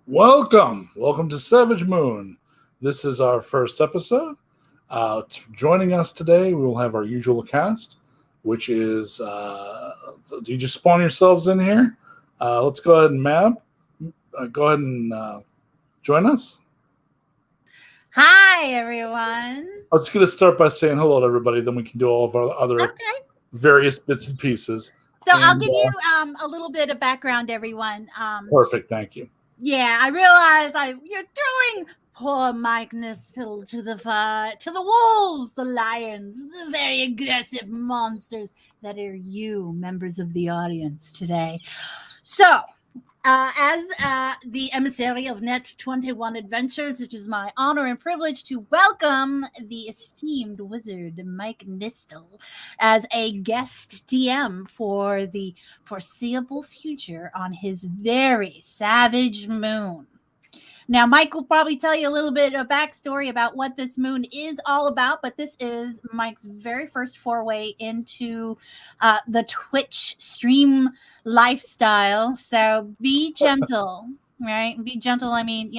Welcome to Savage Moon. This is our first episode. Joining us today, we will have our usual cast, which is, do you just spawn yourselves in here? Let's go ahead and go ahead and join us. Hi, everyone. I'm just going to start by saying hello to everybody, then we can do all of our other various bits and pieces. I'll give you a little bit of background, everyone. Perfect, thank you. Yeah, I realize you're throwing poor Mike Nistel to the wolves, the lions, the very aggressive monsters that are you, members of the audience today. So, as the emissary of Net 21 Adventures, it is my honor and privilege to welcome the esteemed wizard Mike Nistel as a guest DM for the foreseeable future on his very savage moon. Now, Mike will probably tell you a little bit of backstory about what this moon is all about, but this is Mike's very first foray into the Twitch stream lifestyle. So be gentle, right? Be gentle. I mean,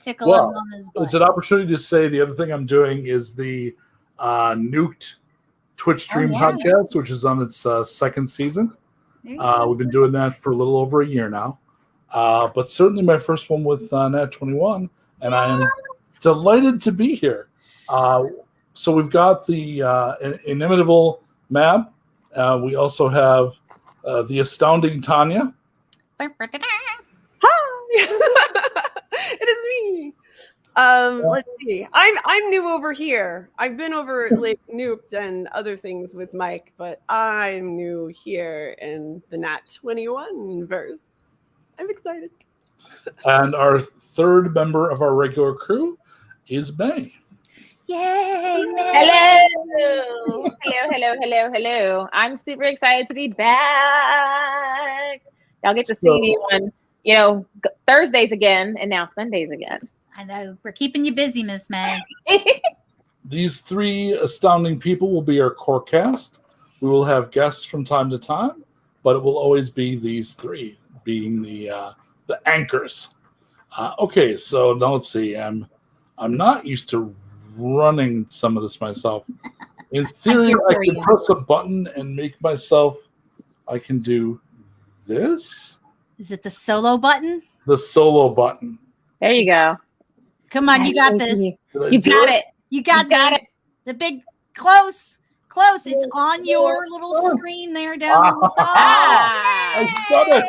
tickle him on his butt. It's an opportunity to say the other thing I'm doing is the Nuked Twitch stream podcast, which is on its second season. We've been doing that for a little over a year now. But certainly my first one with Net 21, and I am delighted to be here. So we've got the inimitable Mab. We also have the astounding Tanya. Hi, it is me. Let's see. I'm new over here. I've been over like Nuked and other things with Mike, but I'm new here in the Nat 21 verse. I'm excited. And our third member of our regular crew is May. Yay, May! Hello. I'm super excited to be back. Y'all get to see me on, Thursdays again and now Sundays again. I know. We're keeping you busy, Miss May. These three astounding people will be our core cast. We will have guests from time to time, but it will always be these three being the anchors. Okay, so now let's see. I'm not used to running some of this myself. In theory, I can press a button and make myself. I can do this. Is it the solo button? The solo button. There you go. Come on, you got this. You got it. You got it. The big close. It's on your little screen there down in the I got it.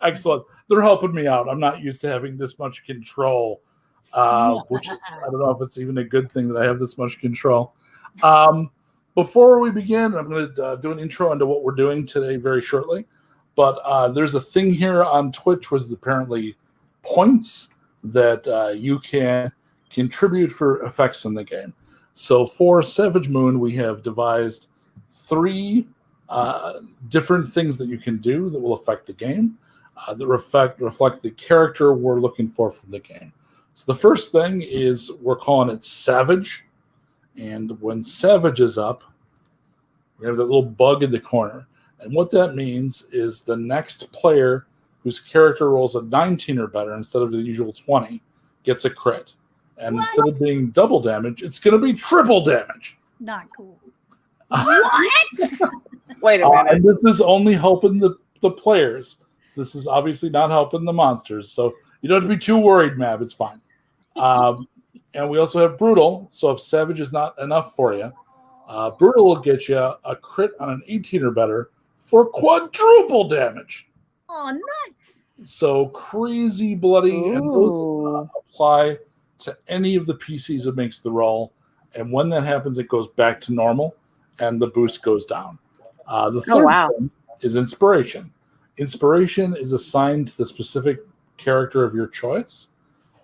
Excellent. They're helping me out. I'm not used to having this much control, which is, I don't know if it's even a good thing that I have this much control. Before we begin, I'm going to do an intro into what we're doing today very shortly. But there's a thing here on Twitch which is apparently points that you can contribute for effects in the game. So for Savage Moon, we have devised three different things that you can do that will affect the game, that reflect the character we're looking for from the game. So the first thing is we're calling it Savage. And when Savage is up, we have that little bug in the corner. And what that means is the next player whose character rolls a 19 or better instead of the usual 20 gets a crit. And instead of being double damage, it's going to be triple damage. Not cool. What? Wait a minute. And this is only helping the players. This is obviously not helping the monsters. So you don't have to be too worried, Mab. It's fine. And we also have Brutal. So if Savage is not enough for you, Brutal will get you a crit on an 18 or better for quadruple damage. Oh, nuts. So crazy bloody. Ooh. And those apply to any of the PCs that makes the roll, and when that happens, it goes back to normal, and the boost goes down. The third thing is Inspiration. Inspiration is assigned to the specific character of your choice.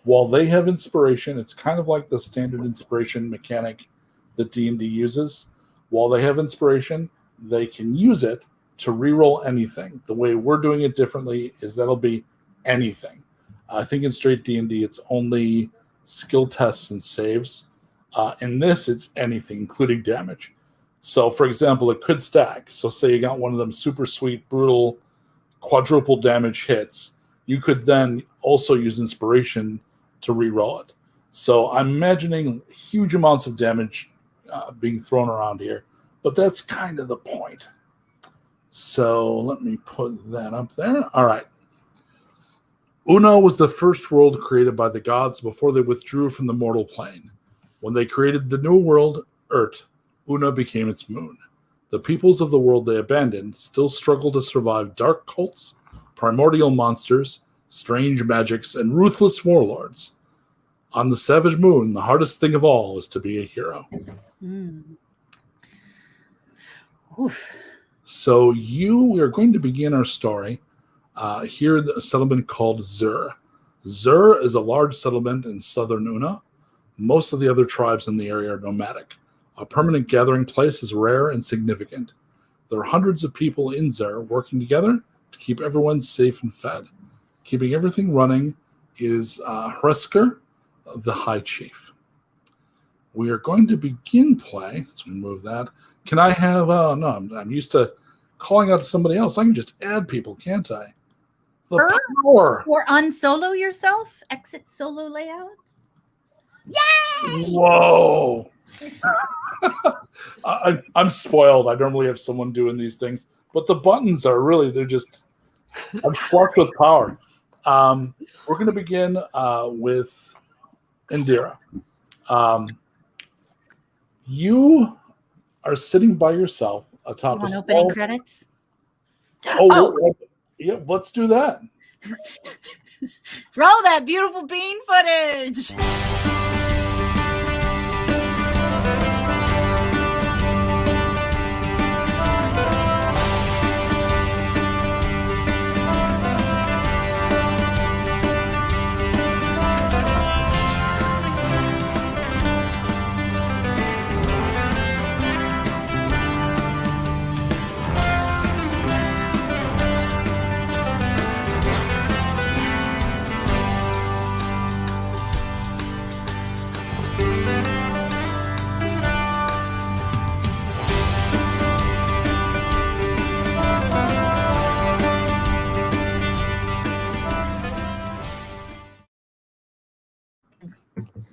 While they have Inspiration, it's kind of like the standard Inspiration mechanic that D&D uses. While they have Inspiration, they can use it to reroll anything. The way we're doing it differently is that'll be anything. I think in straight D&D, it's only skill tests and saves. In this, it's anything, including damage. So, for example, it could stack. So say you got one of them super sweet, brutal quadruple damage hits, you could then also use inspiration to reroll it. So I'm imagining huge amounts of damage being thrown around here, but that's kind of the point. So let me put that up there. All right. Una was the first world created by the gods before they withdrew from the mortal plane. When they created the new world, Eart, Una became its moon. The peoples of the world they abandoned still struggle to survive dark cults, primordial monsters, strange magics, and ruthless warlords. On the savage moon, the hardest thing of all is to be a hero. Oof. So we are going to begin our story here at a settlement called Zur. Zur is a large settlement in southern Una. Most of the other tribes in the area are nomadic. A permanent gathering place is rare and significant. There are hundreds of people in Zur working together to keep everyone safe and fed. Keeping everything running is Hresker, the High Chief. We are going to begin play. Let's remove that. Can I have... no, I'm used to calling out to somebody else. I can just add people, can't I? The power. Or unsolo yourself. Exit solo layout. Yay! Whoa. I'm spoiled. I normally have someone doing these things, but the buttons are really, I'm flush with power. We're going to begin with Indira. You are sitting by yourself atop a opening credits. Oh, yeah, let's do that. Roll that beautiful bean footage.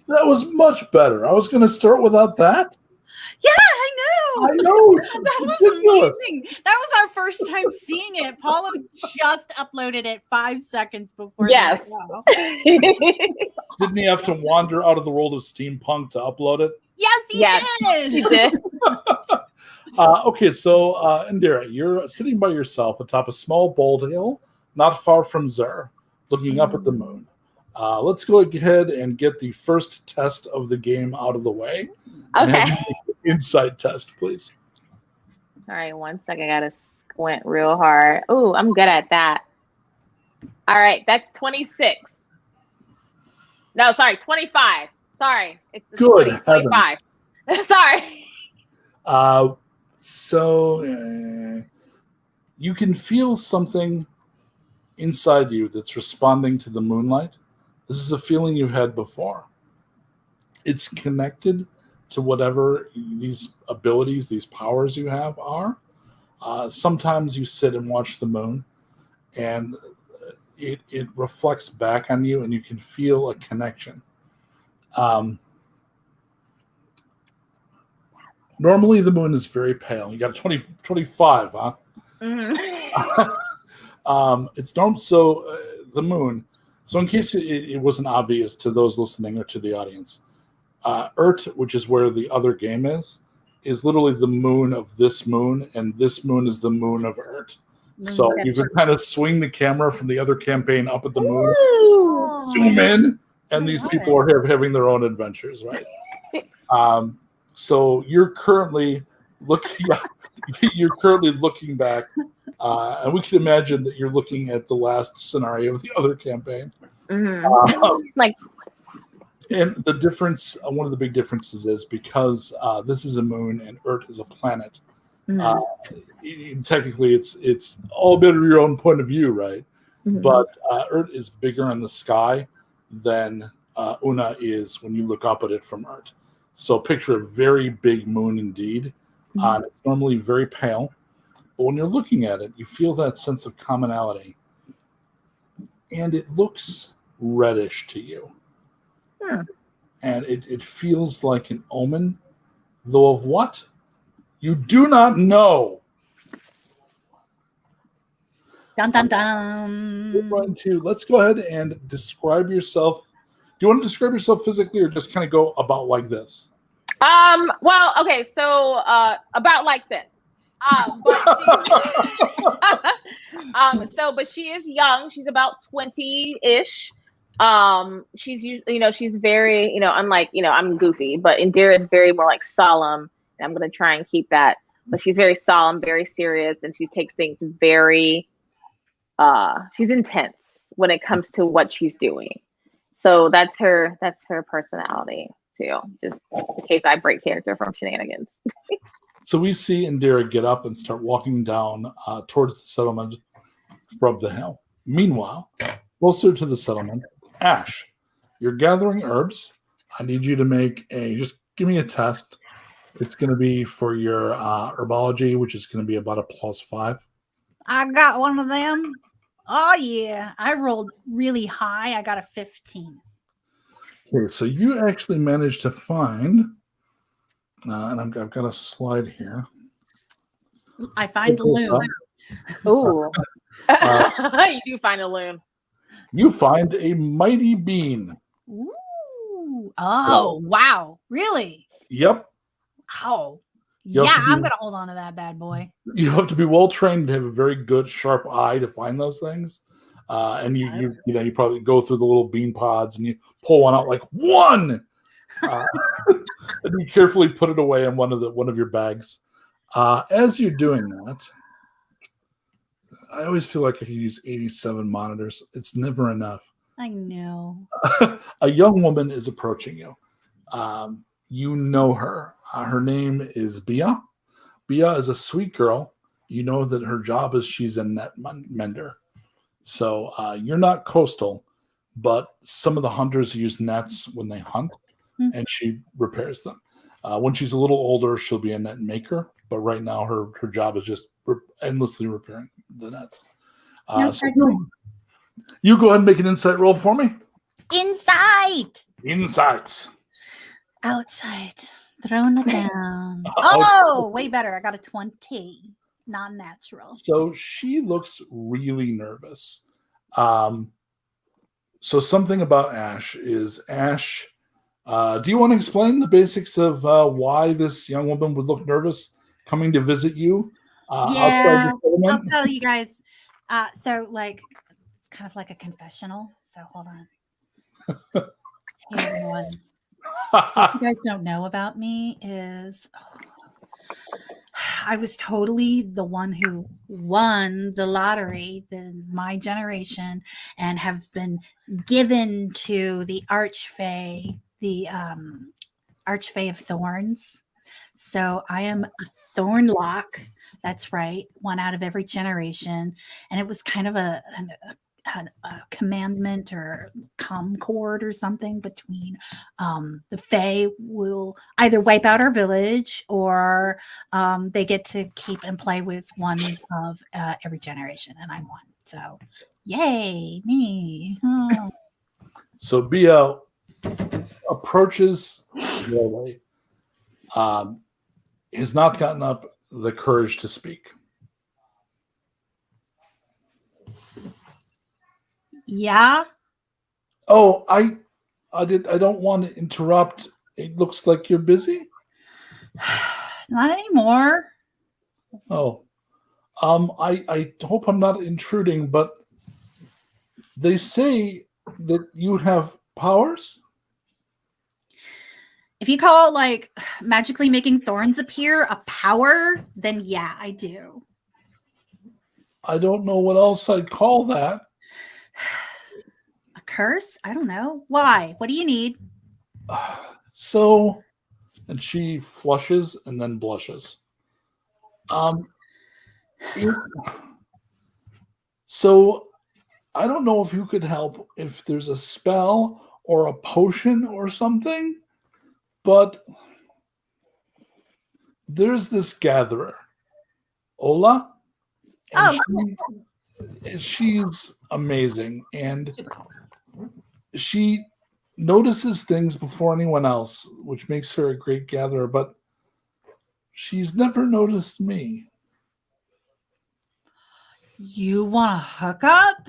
That was much better. I was going to start without that. Yeah, I know. That was amazing. That was our first time seeing it. Paula just uploaded it 5 seconds before. Yes. Didn't he have to wander out of the world of steampunk to upload it? Yes, he did. He did. Okay, so Indira, you're sitting by yourself atop a small bold hill, not far from Zur, looking up at the moon. Let's go ahead and get the first test of the game out of the way. Okay. Insight test, please. All right, 1 second. I gotta squint real hard. Ooh, I'm good at that. All right, that's 26. No, sorry, 25. Sorry, it's good. 25. Sorry. So you can feel something inside you that's responding to the moonlight. This is a feeling you had before. It's connected to whatever these abilities, these powers you have are. Sometimes you sit and watch the moon, and it reflects back on you, and you can feel a connection. Normally, the moon is very pale. You got 25, huh? Mm-hmm. It's normal. So the moon. So in case it wasn't obvious to those listening or to the audience, Eart, which is where the other game is literally the moon of this moon, and this moon is the moon of Eart. So you can kind of swing the camera from the other campaign up at the moon, zoom in, and these people are having their own adventures, right? So you're currently looking back, and we can imagine that you're looking at the last scenario of the other campaign. Mm-hmm. And the difference, one of the big differences is because this is a moon and Eart is a planet. Mm-hmm. Technically, it's all a bit of your own point of view, right? Mm-hmm. But Eart is bigger in the sky than Una is when you look up at it from Eart. So picture a very big moon indeed. Mm-hmm. It's normally very pale. But when you're looking at it, you feel that sense of commonality. And it looks reddish to you. And it feels like an omen, though of what? You do not know. Dun dun dun. Let's go ahead and describe yourself. Do you want to describe yourself physically or just kind of go about like this? Well, okay, so about like this. But she is young. She's about 20-ish. She's very, unlike, I'm goofy, but Indira is very more like solemn. And I'm gonna try and keep that. But she's very solemn, very serious, and she takes things very she's intense when it comes to what she's doing. So that's her personality too. Just in case I break character from shenanigans. So we see Indira get up and start walking down towards the settlement from the hill. Meanwhile, closer to the settlement, Ash, you're gathering herbs. I need you to just give me a test. It's going to be for your herbology, which is going to be about a +5. I got one of them. Oh, yeah. I rolled really high. I got a 15. Okay, so you actually managed to find, and I've got a slide here. I find the loom. Ooh. You do find a loom. You find a mighty bean. Ooh. Oh, wow. Really? Yep. Oh. Yeah, I'm going to hold on to that bad boy. You have to be well trained to have a very good, sharp eye to find those things. And you probably go through the little bean pods and you pull one out like one. And you carefully put it away in one of your bags. As you're doing that, I always feel like I could use 87 monitors. It's never enough. I know. A young woman is approaching you. You know her. Her name is Bia. Bia is a sweet girl. You know that her job is she's a net mender. So you're not coastal, but some of the hunters use nets when they hunt, and she repairs them. When she's a little older, she'll be a net maker. But right now, her job is just endlessly repairing the nets. So you go ahead and make an insight roll for me. Insight. Outside. Throwing it down. Oh, way better. I got a 20. Non-natural. So she looks really nervous. So something about Ash is Ash. Do you want to explain the basics of why this young woman would look nervous coming to visit you? Yeah, I'll tell you guys. So it's kind of like a confessional. So hold on. Hey, everyone. What you guys don't know about me is I was totally the one who won the lottery, my generation, and have been given to the Archfey, the Archfey of Thorns. So I am a Thornlock. That's right, one out of every generation, and it was kind of a commandment or concord or something between the Fae will either wipe out our village or they get to keep and play with one of every generation, and I'm one. So, yay, me. Oh. So Bia approaches slowly. Has not gotten up the courage to speak. Yeah. Oh, I don't want to interrupt. It looks like you're busy. Not anymore. Oh, I hope I'm not intruding, but they say that you have powers. If you call magically making thorns appear a power, then yeah, I do. I don't know what else I'd call that. A curse? I don't know. Why? What do you need? So, and she flushes and then blushes. So, I don't know if you could help, if there's a spell or a potion or something, but there's this gatherer, Ola. And Oh, she's amazing. And she notices things before anyone else, which makes her a great gatherer, but she's never noticed me. you want to hook up?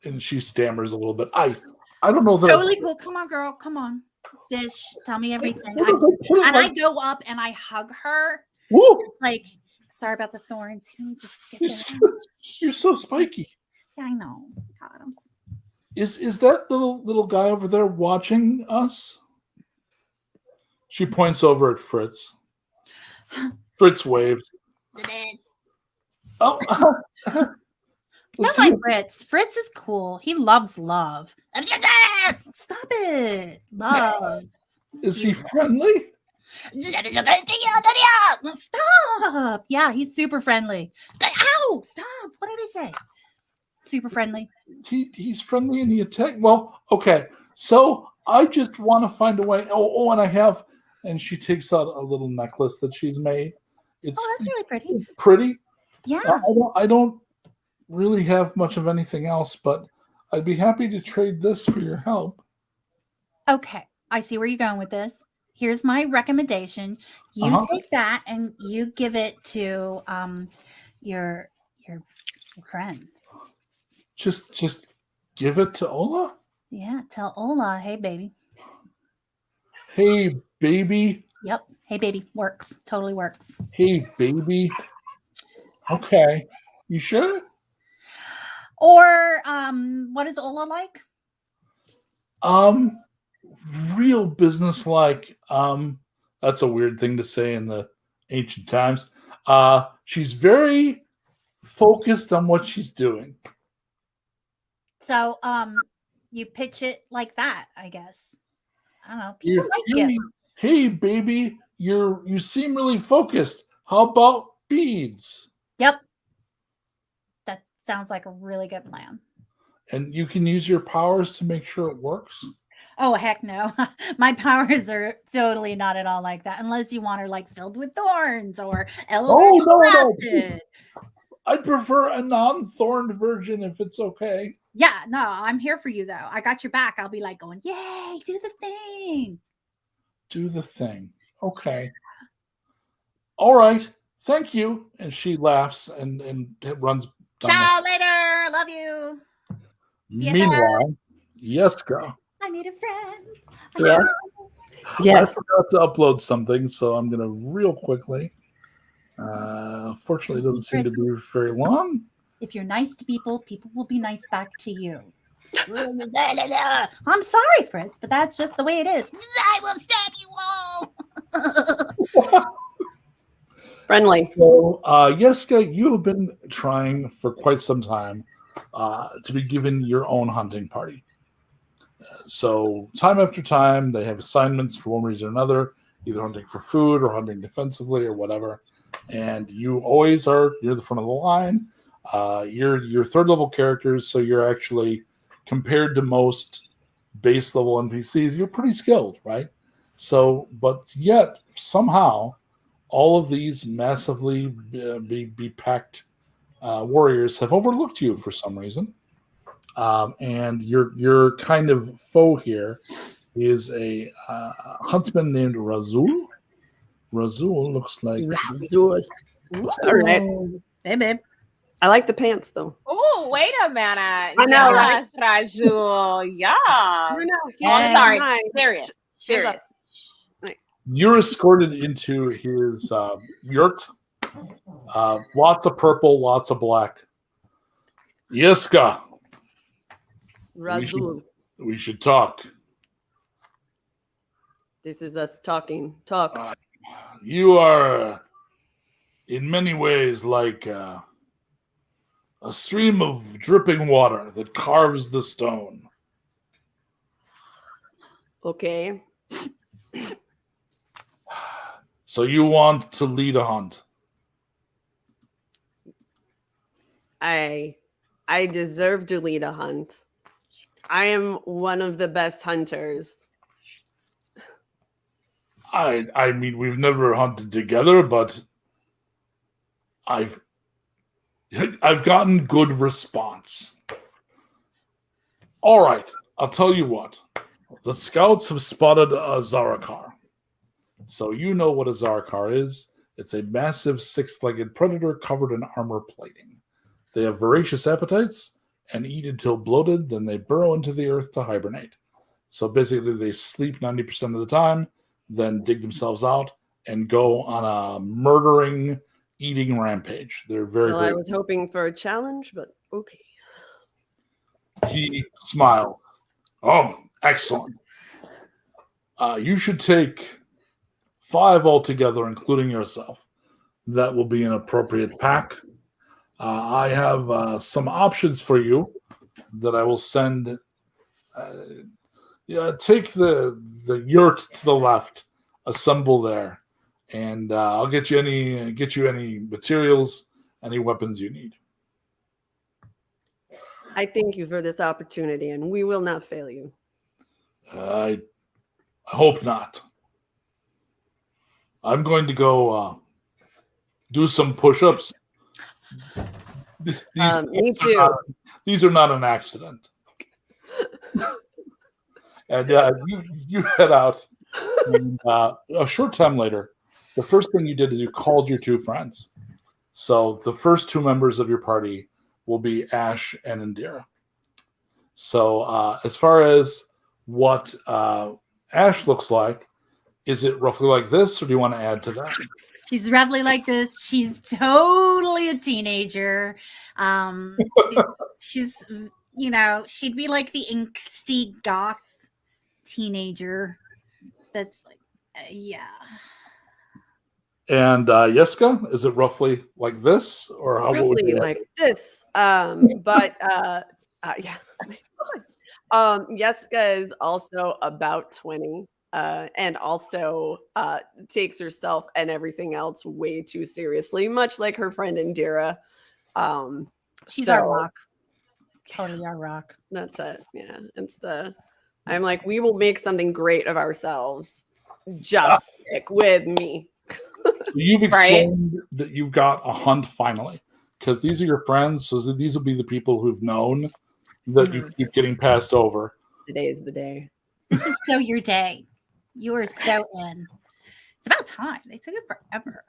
And she stammers a little bit. I don't know that. Totally cool. Come on, girl. Come on. Dish, tell me everything. I go up and I hug her. Woo! Like, sorry about the thorns. Can we just get You're so spiky. Yeah, I know. God, Is that little guy over there watching us? She points over at Fritz. Fritz waves. Oh, I don't like Fritz. Fritz is cool. He loves love. Stop it. Love. is he friendly? Stop. Yeah, he's super friendly. Ow! Stop. What did I say? Super friendly. He's friendly and he attack. Well, okay. So I just want to find a way. And I have. And she takes out a little necklace that she's made. It's that's really pretty. Pretty. Yeah. I don't really have much of anything else, but I'd be happy to trade this for your help. Okay. I see where you're going with this. Here's my recommendation. You take that and you give it to your friend. Just give it to Ola? Yeah, tell Ola, hey baby. Hey baby. Yep. Hey baby. Works. Totally works. Hey baby. Okay. You sure? Or what is Ola like? Real businesslike. That's a weird thing to say in the ancient times. She's very focused on what she's doing. So you pitch it like that, I guess. I don't know. People like gifts. Hey baby, you seem really focused. How about beads? Yep. That sounds like a really good plan. And you can use your powers to make sure it works? Oh, heck no. My powers are totally not at all like that. Unless you want her like filled with thorns or elevated blasted. I'd prefer a non-thorned version if it's okay. Yeah, no, I'm here for you though. I got your back. I'll be like going, yay, do the thing. Do the thing. Okay. All right. Thank you. And she laughs and it runs. Ciao later. Love you. Meanwhile, Yeska. I need a friend. Yeah. Yes. I forgot to upload something, so I'm gonna real quickly. Fortunately, it doesn't seem to be very long. If you're nice to people, people will be nice back to you. I'm sorry, Fritz, but that's just the way it is. I will stab you all. Friendly. So, Yeska, you have been trying for quite some time to be given your own hunting party. So time after time, they have assignments for one reason or another, either hunting for food or hunting defensively or whatever. And you always you're the front of the line. You're third level characters, so you're actually, compared to most base level NPCs, you're pretty skilled, right? So, but yet somehow all of these massively be packed warriors have overlooked you for some reason. And your kind of foe here is a huntsman named Razul. Razul looks like Razul. All right. Hey, babe. I like the pants though. Oh, wait a minute. I know, Yes, Razul. Yeah. I know. Oh, I'm sorry. Nice. Serious. you're escorted into his yurt. Lots of purple, lots of black. Yeska, Razul. we should talk. This is us talking. Talk. You are, in many ways, like a stream of dripping water that carves the stone. Okay. So you want to lead a hunt? I deserve to lead a hunt. I am one of the best hunters. I mean, we've never hunted together, but I've gotten good response. All right, I'll tell you what. The scouts have spotted a Zarakar. So you know what a Zarakar is. It's a massive six-legged predator covered in armor plating. They have voracious appetites and eat until bloated, then they burrow into the earth to hibernate. So basically they sleep 90% of the time, then dig themselves out and go on a murdering, eating rampage. They're very, Well, very... I was hoping for a challenge, but okay. He smiled. Oh, excellent. You should take 5 altogether, including yourself. That will be an appropriate pack. I have some options for you that I will send. Take the yurt to the left, assemble there, and I'll get you any materials, any weapons you need. I thank you for this opportunity, and we will not fail you. I hope not. I'm going to go do some push-ups. Me too. These are not an accident. And you head out. And, a short time later, the first thing you did is you called your 2 friends. So the first 2 members of your party will be Ash and Indira. So as far as what Ash looks like, is it roughly like this, or do you want to add to that? She's roughly like this. She's totally a teenager. She's she'd be like the angsty goth teenager. That's like, yeah. And Yeska, is it roughly like this, or how would Roughly you like this. But yeah. Yeska is also about 20. And also takes herself and everything else way too seriously, much like her friend Indira. She's our rock. Totally our rock. That's it. Yeah. I'm like, we will make something great of ourselves. Just stick with me. So you've explained that you've got a hunt finally, because these are your friends. So these will be the people who've known that you keep getting passed over. Today is the day. This is so your day. You are so in. It's about time. They took it forever.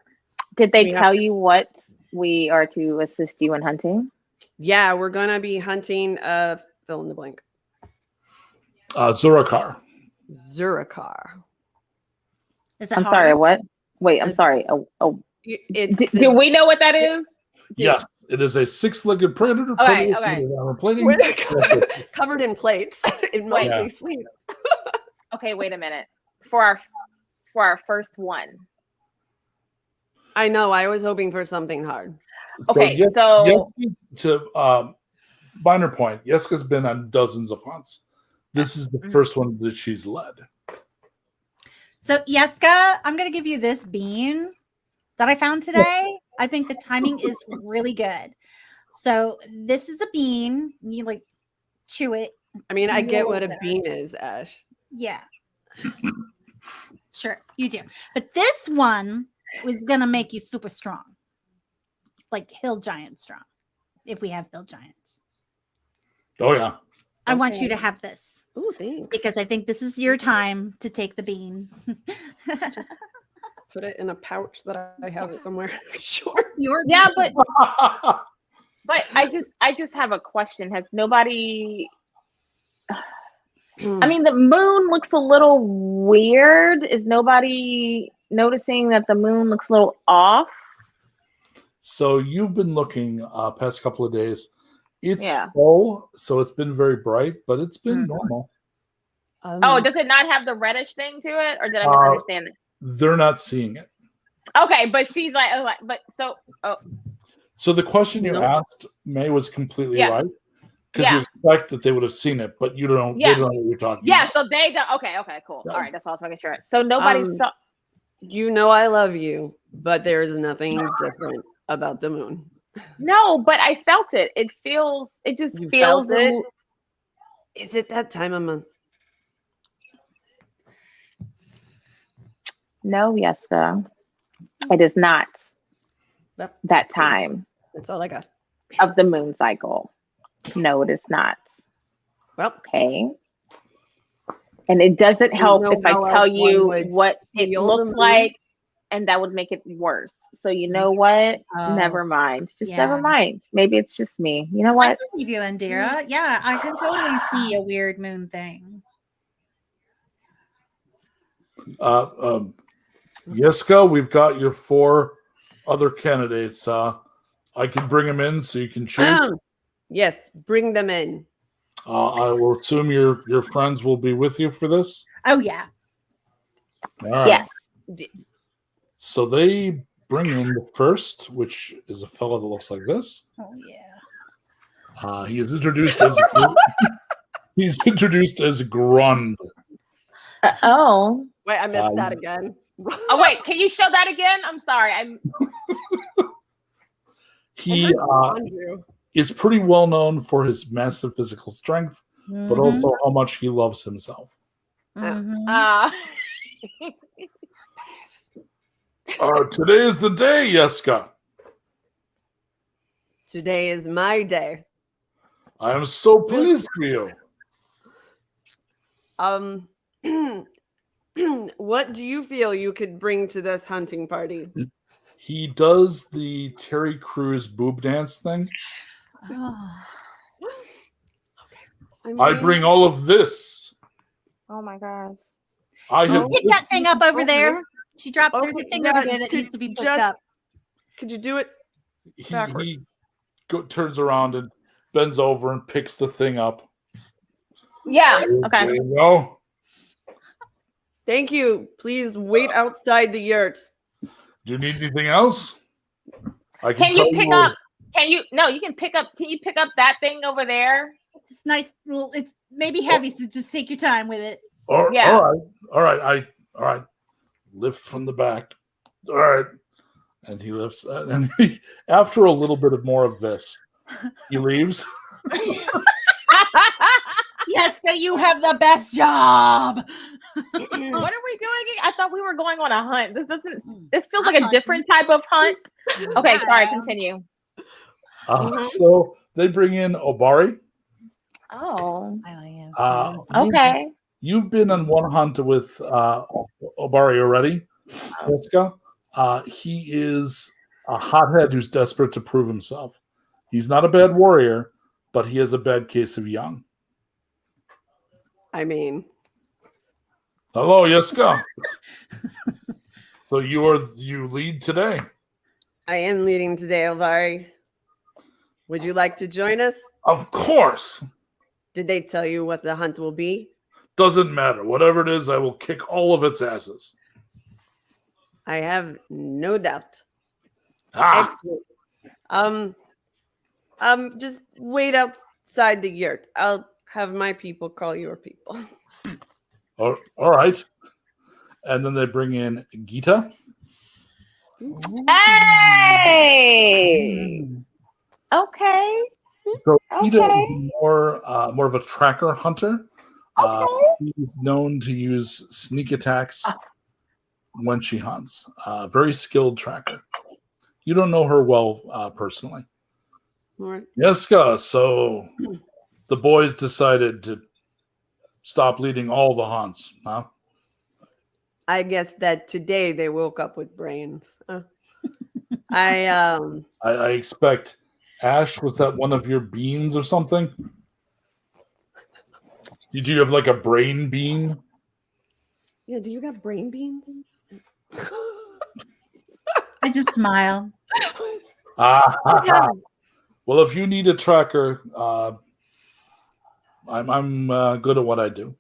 Did they tell you what we are to assist you in hunting? Yeah, we're gonna be hunting fill in the blank. Zurakar. Zurakar. Is it I'm hard? sorry, what? Wait, I'm sorry. Do we know what that is? Yes, it is a 6-legged predator. Okay. Covered in plates. It mostly sleeps. Okay, wait a minute. For our first one. I know. I was hoping for something hard. Okay, so to minor point, Yeska's been on dozens of hunts. This is the first one that she's led. So Yeska, I'm gonna give you this bean that I found today. I think the timing is really good. So this is a bean. You like chew it. I mean, I get what a bean is, Ash. Yeah. Sure, you do. But this one was gonna make you super strong. Like hill giant strong. If we have hill giants. Oh yeah. I want you to have this. Oh, thanks. Because I think this is your time to take the bean. Put it in a pouch that I have somewhere. Sure. Yeah, but I just have a question. Has nobody I mean, the moon looks a little weird. Is nobody noticing that the moon looks a little off? So you've been looking past couple of days. It's full, so it's been very bright, but it's been normal. Does it not have the reddish thing to it, or did I misunderstand it? They're not seeing it. Okay, but she's like, So the question you asked, May, was completely right. Because you expect that they would have seen it, but you don't. They don't know what you're talking about. So they don't. Okay, cool. Yeah. All right, that's all I was making sure. So nobody saw. You know I love you, but there is nothing different about the moon. No, but I felt it. It feels. It just feels. It? Is it that time of month? No, Yeska, it is not. that time That's all I got. of the moon cycle. No, it is not. Well, Okay. And it doesn't help know if I how tell else one you would what it feel the looks moon. like, and that would make it worse. So you know what? Oh, Never mind. Just yeah. never mind. Maybe it's just me. You know I what? believe you, Indira. Yeah, I can totally see a weird moon thing. Yeska, we've got your 4 other candidates. I can bring them in so you can choose. Yes, bring them in. I will assume your friends will be with you for this. Oh yeah. All right. Yes. So they bring in the first, which is a fellow that looks like this. Oh yeah. He is introduced as Grund. Oh. Wait, I missed that again. Oh wait, can you show that again? I'm sorry. He is pretty well known for his massive physical strength, but also how much he loves himself. Today is the day, Yeska. Today is my day. I am so pleased for you. What do you feel you could bring to this hunting party? He does the Terry Crews boob dance thing. I bring all of this. Oh my gosh. I have Get that thing up over there. She dropped. There's a Okay, thing yeah, over there that needs to be picked just- up. Could you do it? he turns around and bends over and picks the thing up. Yeah. Okay. There you go. Thank you. Please wait outside the yurt. Do you need anything else? I Can you pick up? Can you? No, you can pick up. Can you pick up that thing over there? It's just nice. Well, it's maybe heavy, so just take your time with it. Yeah. All right. Lift from the back. All right. And he lifts, and after a little bit of more of this, he leaves. Yes, so you have the best job. What are we doing? I thought we were going on a hunt. This feels like a different type of hunt. Okay, sorry, continue. So they bring in Obari. Oh. Okay. You've been on one hunt with Obari already, Jessica. He is a hothead who's desperate to prove himself. He's not a bad warrior, but he has a bad case of young. I mean, hello, Jessica. So you lead today. I am leading today, Elvari. Would you like to join us? Of course. Did they tell you what the hunt will be? Doesn't matter. Whatever it is, I will kick all of its asses. I have no doubt. Excellent. Just wait outside the yurt. I'll have my people call your people. All right. And then they bring in Gita. Hey. Okay. So Gita is more of a tracker hunter. She's known to use sneak attacks when she hunts. Very skilled tracker. You don't know her well personally. All right. Yeska, so the boys decided to stop leading all the hunts, huh? I guess that today they woke up with brains. I expect, Ash, was that one of your beans or something? Did you have like a brain bean? Yeah, do you got brain beans? I just smile. Well, if you need a tracker, I'm good at what I do.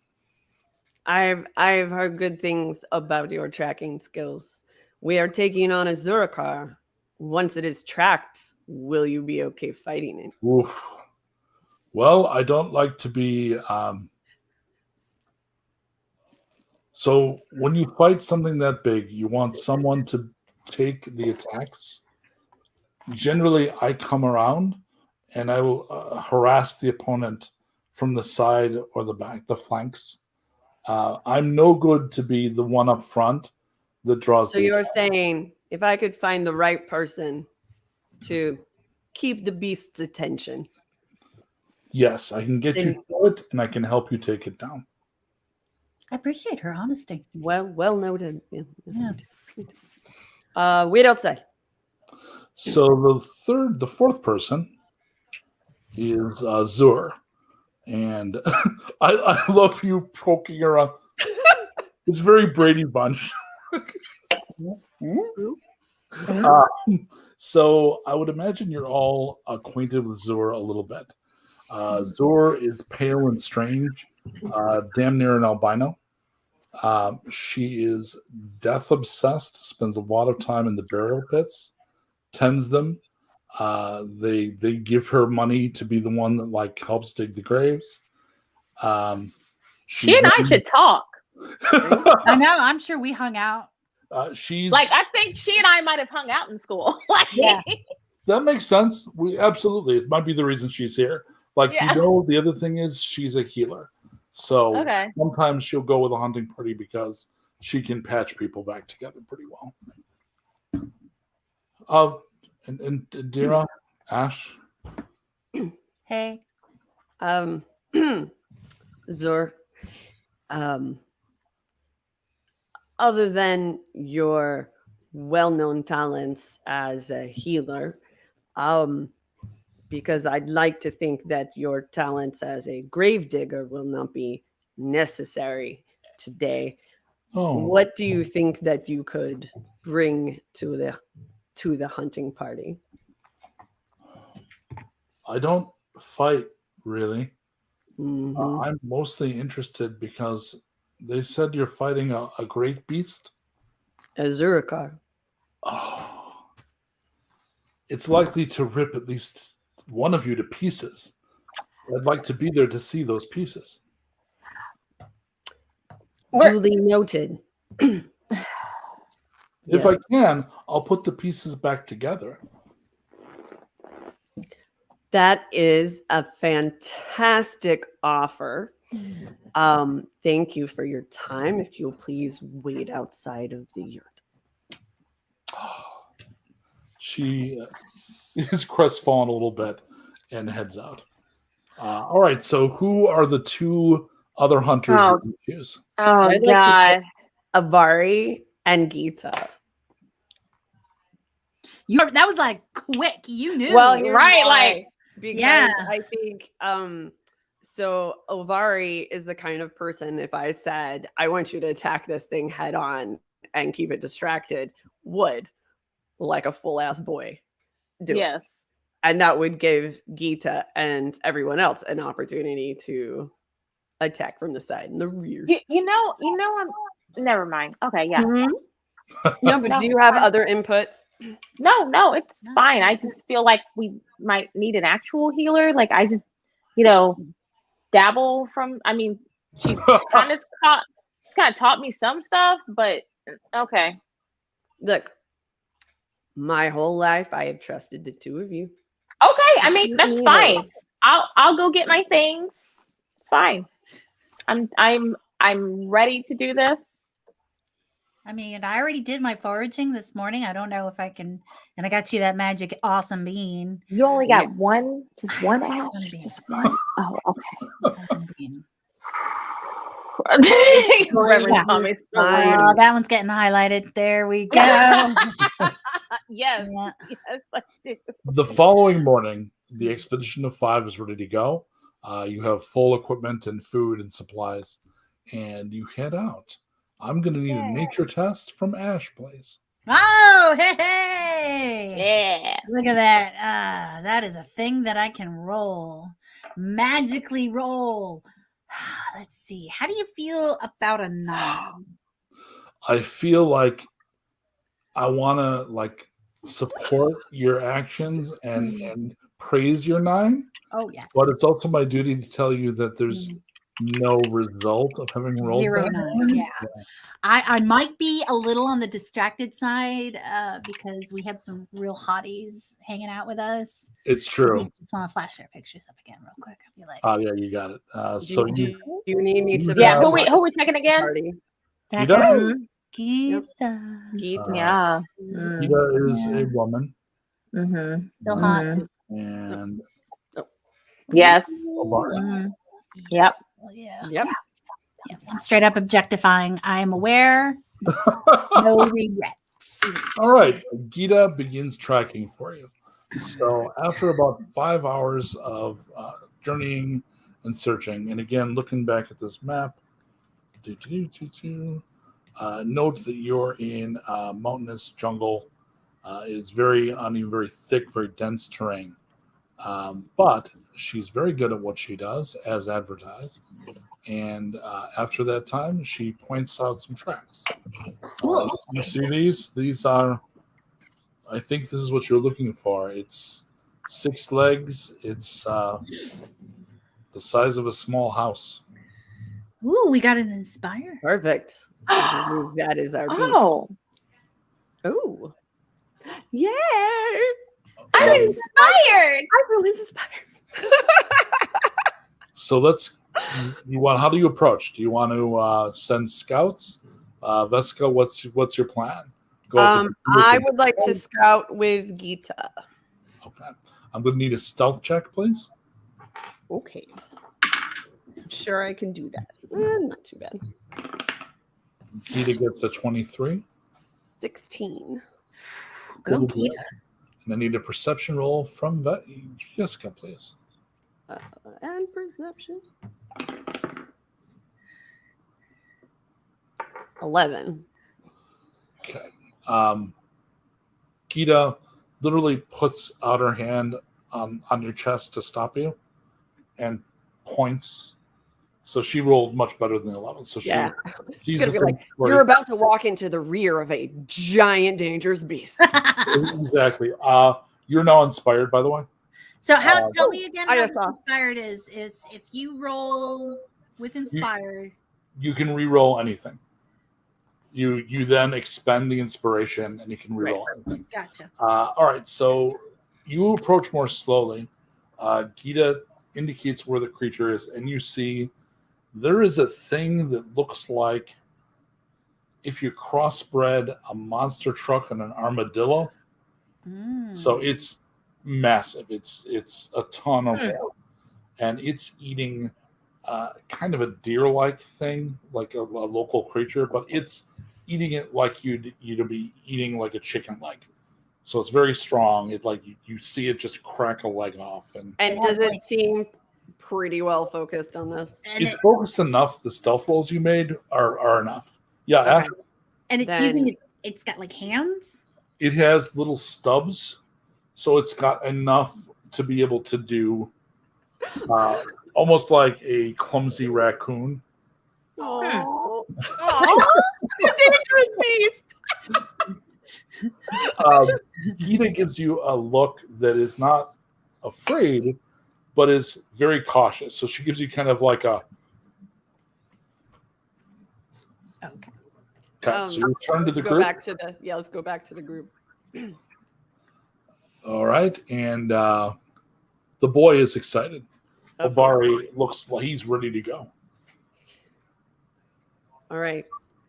I've heard good things about your tracking skills. We are taking on a Zurikar. Once it is tracked, will you be okay fighting it? Oof. Well, I don't like to be. So when you fight something that big, you want someone to take the attacks. Generally, I come around and I will harass the opponent from the side or the back, the flanks. I'm no good to be the one up front that draws. So you're saying if I could find the right person to keep the beast's attention. Yes, I can get you to it, and I can help you take it down. I appreciate her honesty. Well noted. Yeah. Wait outside. So the fourth person is Zur, and I love you poking around. It's very Brady Bunch. So I would imagine you're all acquainted with Zur a little bit. Zur is pale and strange, damn near an albino. She is death obsessed, spends a lot of time in the burial pits, tends them. They give her money to be the one that like helps dig the graves. She and I should talk. I know. I'm sure we hung out. She's Like, I think she and I might have hung out in school. Like, Yeah. that makes sense. We absolutely, it might be the reason she's here. Like, Yeah. you know, the other thing is she's a healer. So Okay. sometimes she'll go with a hunting party because she can patch people back together pretty well. And Dira, Ash, Hey. Zur, other than your well-known talents as a healer, because I'd like to think that your talents as a gravedigger will not be necessary today. What do you think that you could bring to the hunting party? I don't fight really. Mhm. I'm mostly interested because they said you're fighting a great beast. A Zurikar. Oh, it's likely to rip at least one of you to pieces. I'd like to be there to see those pieces. Duly noted. If I can, I'll put the pieces back together. That is a fantastic offer. Thank you for your time. If you'll please wait outside of the yurt. She is crestfallen a little bit and heads out. All right, so who are the two other hunters that you choose? Oh, I'd like to God. Avari and Gita. That was like quick. You knew. Well, here's Right, why. like- Because Yeah. I think so Ovari is the kind of person, if I said, I want you to attack this thing head on and keep it distracted, would, like a full ass boy, do it. Yes. And that would give Gita and everyone else an opportunity to attack from the side and the rear. You know, I'm never mind. Okay, yeah. Mhm. No, but No, do you have fine. other input? No, it's No. fine. I just feel like we might need an actual healer. Like, I just, dabble from, I mean, she's kind of taught me some stuff, but okay. Look, my whole life I have trusted the two of you. Okay, I mean, that's fine. I'll go get my things. It's fine. I'm ready to do this. I mean, I already did my foraging this morning. I don't know if I can. And I got you that magic awesome bean. You only got just one Awesome ash, bean. just one. Oh, okay. Awesome bean. Reverend Yeah. Thomas. Oh, that one's getting highlighted. There we go. Yes, Yeah. yes, I do. The following morning, the expedition of 5 is ready to go. You have full equipment and food and supplies, and you head out. I'm going to need a nature test from Ash, please. Oh, hey. Yeah. Look at that. That is a thing that I can roll. Magically roll. Let's see. How do you feel about a 9? I feel like I want to support your actions and praise your 9, Oh, yeah. but it's also my duty to tell you that there's no result of having rolled 0, that 9. Yeah. I might be a little on the distracted side because we have some real hotties hanging out with us. It's true. I just want to flash their pictures up again real quick. I feel like Oh, yeah, you got it. So do you need me to? Yeah. Who we taking again? Party? that Gita? guy, Gita. Gita. Yeah. Gita is a woman. Mm-hmm. Still hot. Mm-hmm. And Yes. Obari. Mm-hmm. Yep. Well, yeah. Yep. Yeah. I'm straight up objectifying. I am aware. No regrets. All right, Gita begins tracking for you. So after about 5 hours of journeying and searching, and again looking back at this map, note that you're in mountainous jungle. It's very uneven, very thick, very dense terrain. But she's very good at what she does, as advertised. And after that time, she points out some tracks. You see these? These are, I think this is what you're looking for. It's 6 legs. It's the size of a small house. Ooh, we got an inspire. Perfect. I believe that is our beast. Oh, Oh. Yeah. I'm inspired. I'm really inspired. So let's. You want? How do you approach? Do you want to send scouts? Vesca, what's your plan? I would like to scout with Gita. Okay. I'm going to need a stealth check, please. Okay. I'm sure I can do that. Not too bad. Gita gets a 23. 16. Go, Good. Gita. And I need a perception roll from Jessica, please. And perception. 11. Okay. Gita literally puts out her hand on your chest to stop you and points. So she rolled much better than the 11. So she It's sees gonna the be like, thing. you're about to walk into the rear of a giant, dangerous beast. Exactly. You're now inspired, by the way. So tell me again I how just this saw. inspired is if you roll with inspired. You can re-roll anything. You then expend the inspiration and you can re-roll anything. Gotcha. All right, so you approach more slowly. Gita indicates where the creature is, and you see there is a thing that looks like if you crossbred a monster truck and an armadillo. So it's massive. It's a ton of wood, and it's eating kind of a deer-like thing, like a local creature, but it's eating it like you'd be eating like a chicken leg. So it's very strong. It like you see it just crack a leg off, and Does it seem pretty well focused on this? it's focused enough. The stealth rolls you made are enough. Yeah, Okay. actually, And it's using it's got like hands. it has little stubs, so it's got enough to be able to do almost like a clumsy raccoon. Oh, dangerous beast. Gita gives you a look that is not afraid, but is very cautious. So she gives you kind of like a. Okay. So you return to the group. Let's go back to the group. All right, and the boy is excited. Obari looks like he's ready to go. All right,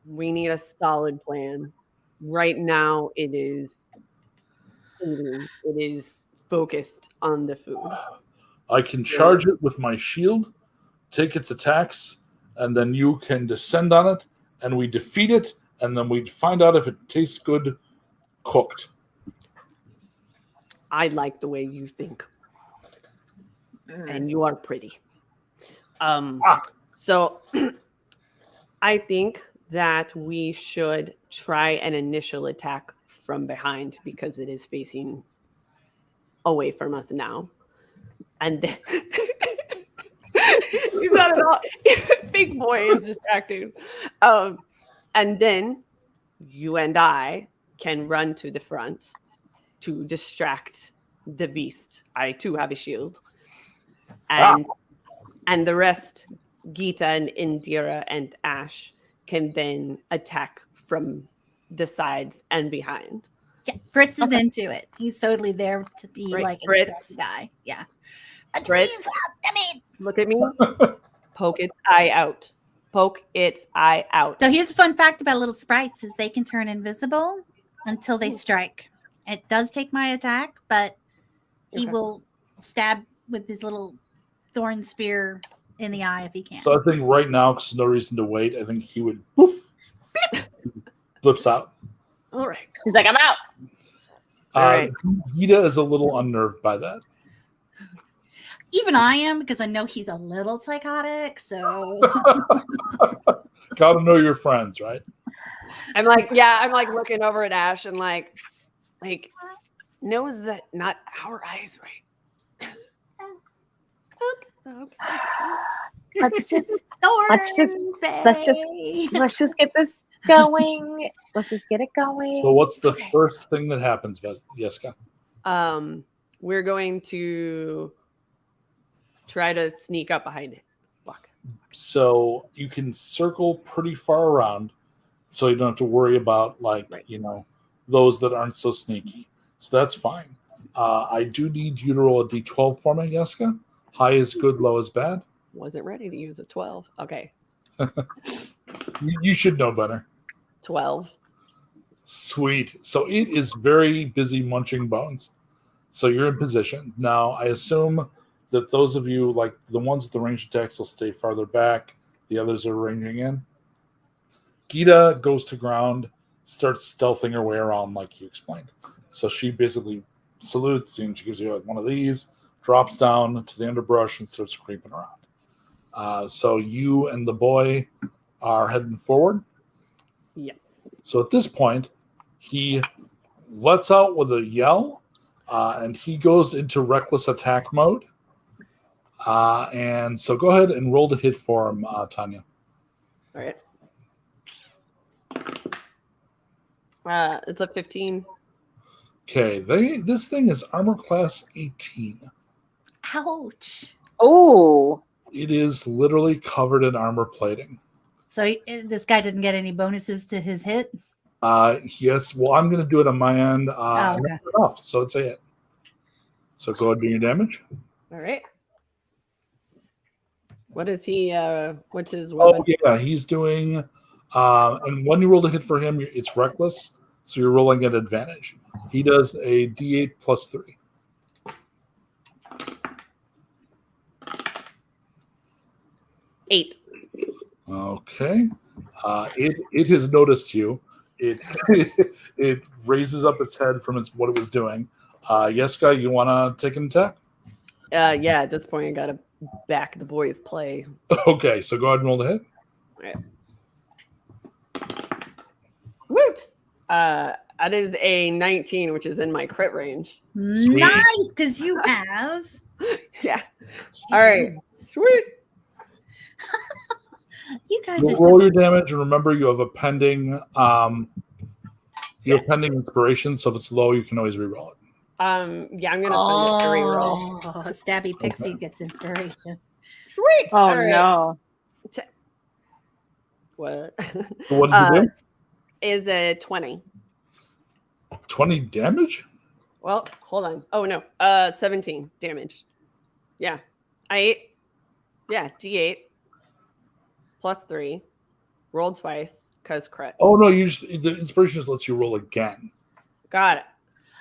we need a solid plan. Right now, it is focused on the food. I can charge it with my shield, take its attacks, and then you can descend on it, and we defeat it, and then we find out if it tastes good cooked. I like the way you think. And you are pretty. So I think that we should try an initial attack from behind because it is facing away from us now. And then he's not at all. Fake boy is distracting. And then you and I can run to the front to distract the beast. I too have a shield. And the rest, Gita and Indira and Ash, can then attack from the sides and behind. Yeah, Fritz is into it. He's totally there to be like a Fritz. guy. Yeah. Fritz, look at me. Poke its eye out. Poke its eye out. So here's a fun fact about little sprites: is they can turn invisible until they strike. It does take my attack, but he Okay. will stab with his little thorn spear in the eye if he can. So I think right now, because there's no reason to wait, I think he would poof, flips out. All right. He's like, I'm out. All right. Gita is a little unnerved by that. Even I am, because I know he's a little psychotic. So Gotta know your friends, right? I'm like looking over at Ash and like knows that not our eyes, right? Okay. Let's just Thorn let's just get this going. Let's just get it going. So what's the first thing that happens, Jessica? We're going to try to sneak up behind it. Walk. So you can circle pretty far around, so you don't have to worry about those that aren't so sneaky. So that's fine. I do need you to roll a d12 for me, Jessica. High is good, low is bad. Wasn't ready to use a 12. Okay. You should know better. 12. Sweet. So it is very busy munching bones. So you're in position. Now, I assume that those of you, like the ones with the ranged attacks, will stay farther back. The others are ranging in. Gita goes to ground, starts stealthing her way around like you explained. So she basically salutes and she gives you like one of these, drops down to the underbrush and starts creeping around. So you and the boy are heading forward. Yeah. So at this point, he lets out with a yell, and he goes into reckless attack mode. And so go ahead and roll to hit for him, Tanya. All right. It's a 15. Okay, this thing is armor class 18. Ouch. Oh. It is literally covered in armor plating. So this guy didn't get any bonuses to his hit? Yes, well, I'm going to do it on my end. Okay. Enough, so it's a hit. So go ahead and do your damage. All right. What is he? What's his weapon? Oh, yeah, he's doing... and when you roll to hit for him, it's reckless, so you're rolling at advantage. He does a D8 plus 3. Eight. Okay. It has noticed you. It it raises up its head from what it was doing. Yeska, you want to take an attack? Yeah, at this point, I got to back the boys' play. Okay, so go ahead and roll the hit. All right. Woot! That is a 19, which is in my crit range. Nice, because you have. Yeah. All right. Sweet. You guys You'll are roll your damage, and remember you have a pending pending inspiration, so if it's low, you can always reroll it. Yeah, I'm gonna spend it to reroll. Oh, Stabby Pixie gets inspiration. Sweet. Oh All right. no. What? So what did you do? Is a 20. 20 damage? Well, hold on. Oh no. 17 damage. Yeah. D8 plus 3. Rolled twice because crit. Oh no, the inspiration just lets you roll again. Got it.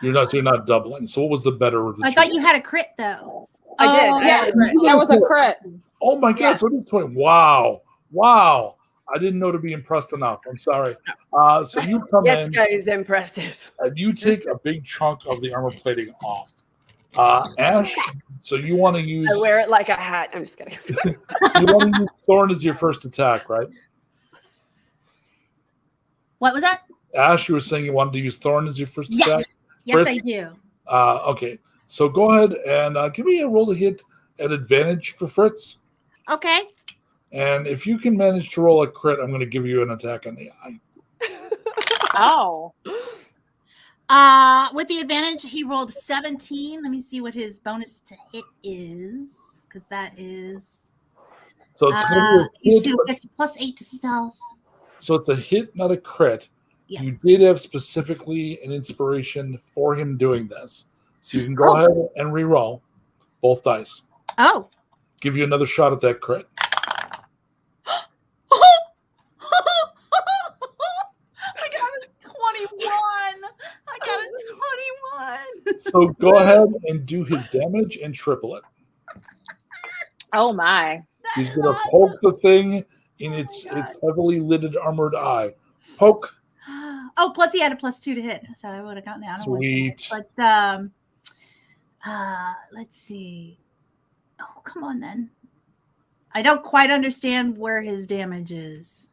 You're not doubling. So what was the better of the I two? thought you had a crit though. I did. Oh, Yeah, that was a crit. Oh my god, Yeah. so it is 20. Wow. I didn't know to be impressed enough. I'm sorry. So you come Yes, in guys, impressive. and you take a big chunk of the armor plating off. Ash, so you want to use I wear it like a hat. I'm just kidding. you want to use Thorn as your first attack, right? What was that? Ash, you were saying you wanted to use Thorn as your first Yes. attack? Yes, Fritz? I do. Okay. So go ahead and give me a roll to hit at advantage for Fritz. Okay. And if you can manage to roll a crit, I'm going to give you an attack on the eye. Oh. With the advantage, he rolled 17. Let me see what his bonus to hit is, because that is. So it's going to be a hit. It's plus 8 to stealth. So it's a hit, not a crit. Yeah. You did have specifically an inspiration for him doing this. So you can go ahead and re-roll both dice. Oh. Give you another shot at that crit. I got a 21. So go ahead and do his damage and triple it. Oh my. He's going to poke the thing in its heavily lidded armored eye. Poke. Oh, plus he had a +2 to hit, so I would have gotten that. Sweet. But let's see. Oh, come on then. I don't quite understand where his damage is.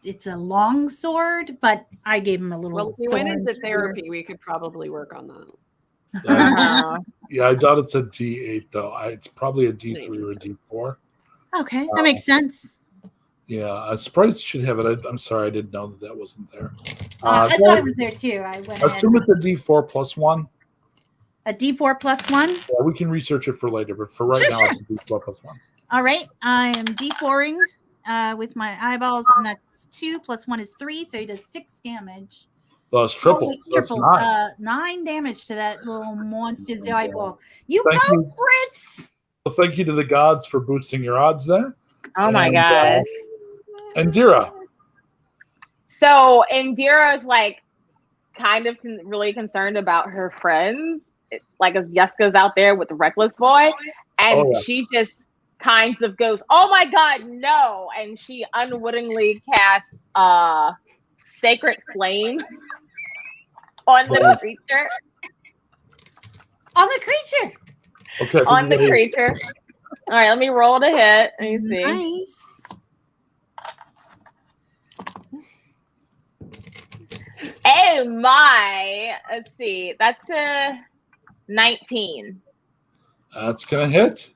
It's a long sword, but I gave him a little. Well, if we went into sword. therapy, we could probably work on that. Yeah, I doubt it's a D8 though. It's probably a D3 or a D4. Okay, that makes sense. Yeah, Sprites should have it. I'm sorry, I didn't know that wasn't there. I thought it was there too. I went. Assume it's a D4 plus 1. A D4 plus 1. Yeah, we can research it for later, but for right now, it's a D4 plus 1. All right, I am D4ing with my eyeballs, and that's 2 plus 1 is 3, so he does 6 damage. So it's triple. Holy, So triple. it's 9. 9 damage to that little monster's eyeball. You Thank go, you. Fritz! Well, thank you to the gods for boosting your odds there. Oh my gosh. Indira. So Indira's like kind of really concerned about her friends. Like as Yeska's out there with the reckless boy, and she just kind of goes, "Oh my god, no!" And she unwittingly casts sacred flame on the creature. On the creature. Okay. On the creature. All right, let me roll to hit. Let me see. Nice. Oh my! Let's see. That's a 19. That's gonna hit.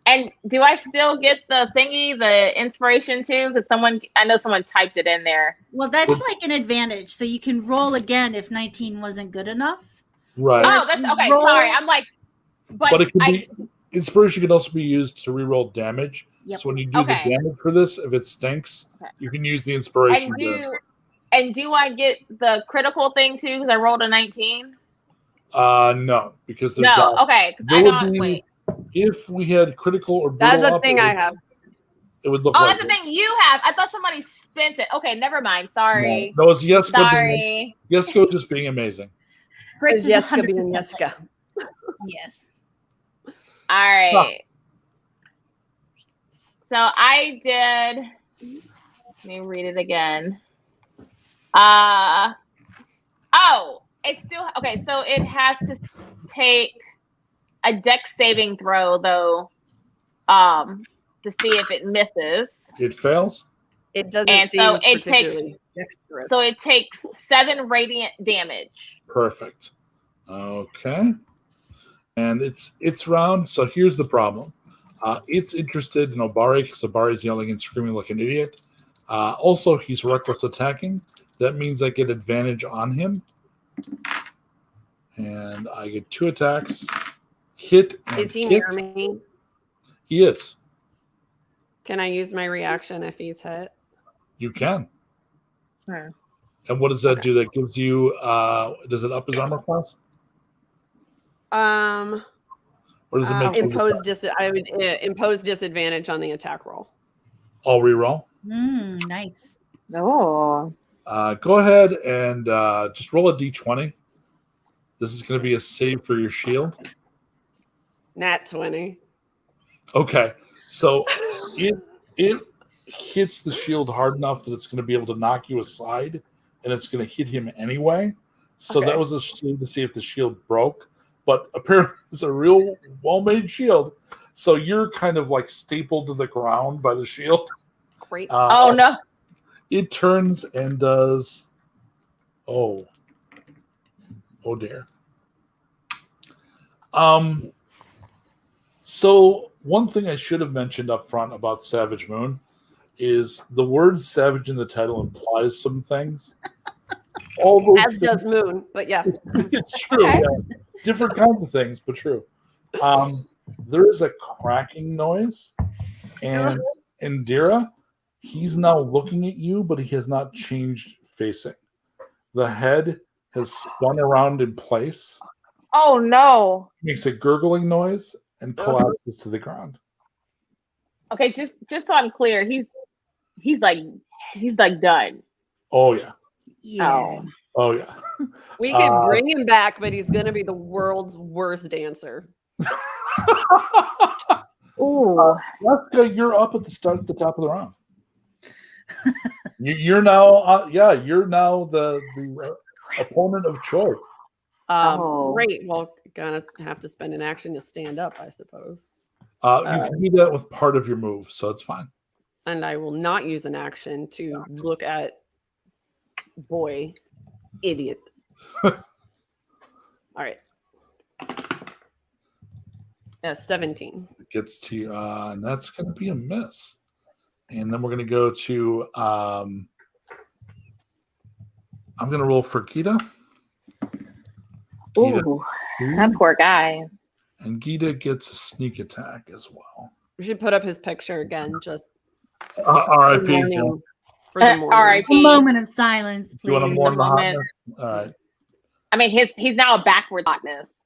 And do I still get the thingy, the inspiration too? Because I know someone typed it in there. Well, that's like an advantage, so you can roll again if 19 wasn't good enough. Right. Oh, that's okay. Sorry, I'm like, but it can be inspiration can also be used to reroll damage. Yep. So when you do the damage for this, if it stinks, you can use the inspiration. And do I get the critical thing too? Because I rolled a 19. No, because there's okay. Because I don't wait. If we had critical or that's a thing I have. It would look. Oh, like that's the thing you have. I thought somebody spent it. Okay, never mind. Sorry. No, it's Yeska. Sorry. Yeska just being amazing. Fritz is Yeska being Yeska. Yes. All right. So I did. Let me read it again. Oh, it's still okay. So it has to take a dex saving throw though, to see if it misses. It fails. It doesn't. And seem so it takes. dexterous. So it takes 7 radiant damage. Perfect. Okay. And it's round. So here's the problem. It's interested in Obari because Obari's yelling and screaming like an idiot. Also, he's reckless attacking. That means I get advantage on him. And I get 2 attacks. Hit and Is he hit. near me? He is. Can I use my reaction if he's hit? You can. Hmm. And what does that do? That gives you, does it up his armor class? Or does it make I would impose disadvantage on the attack roll. I'll reroll. Nice. Oh. Go ahead and just roll a d20. This is going to be a save for your shield. Nat 20. Okay, so it hits the shield hard enough that it's going to be able to knock you aside, and it's going to hit him anyway. So that was a shield to see if the shield broke, but apparently it's a real well-made shield. So you're kind of like stapled to the ground by the shield. Great. Oh no! It turns and does. Oh dear. So one thing I should have mentioned up front about Savage Moon is the word savage in the title implies some things. All those As does Moon, but yeah. It's true. Okay. Yeah. Different kinds of things, but true. There is a cracking noise, and Indira, he's now looking at you, but he has not changed facing. The head has spun around in place. Oh no! Makes a gurgling noise and collapses to the ground. Okay, just so I'm clear, he's like done. Oh yeah. Yeah. Oh. Oh yeah. We could bring him back, but he's gonna be the world's worst dancer. Ooh. Jessica, you're up at the top of the round. You're now, you're now the opponent of choice. Great. Well, gonna have to spend an action to stand up, I suppose. You can do that with part of your move, so it's fine. And I will not use an action to look at boy idiot. All right. 17. It gets to you, and that's going to be a miss. And then we're going to go to, I'm going to roll for Gita. Ooh, that poor guy. And Gita gets a sneak attack as well. We should put up his picture again, just R.I.P. For the morning. R.I.P. A moment of silence, please. You want to mourn the moment. hotness? All right. I mean, he's now a backward hotness.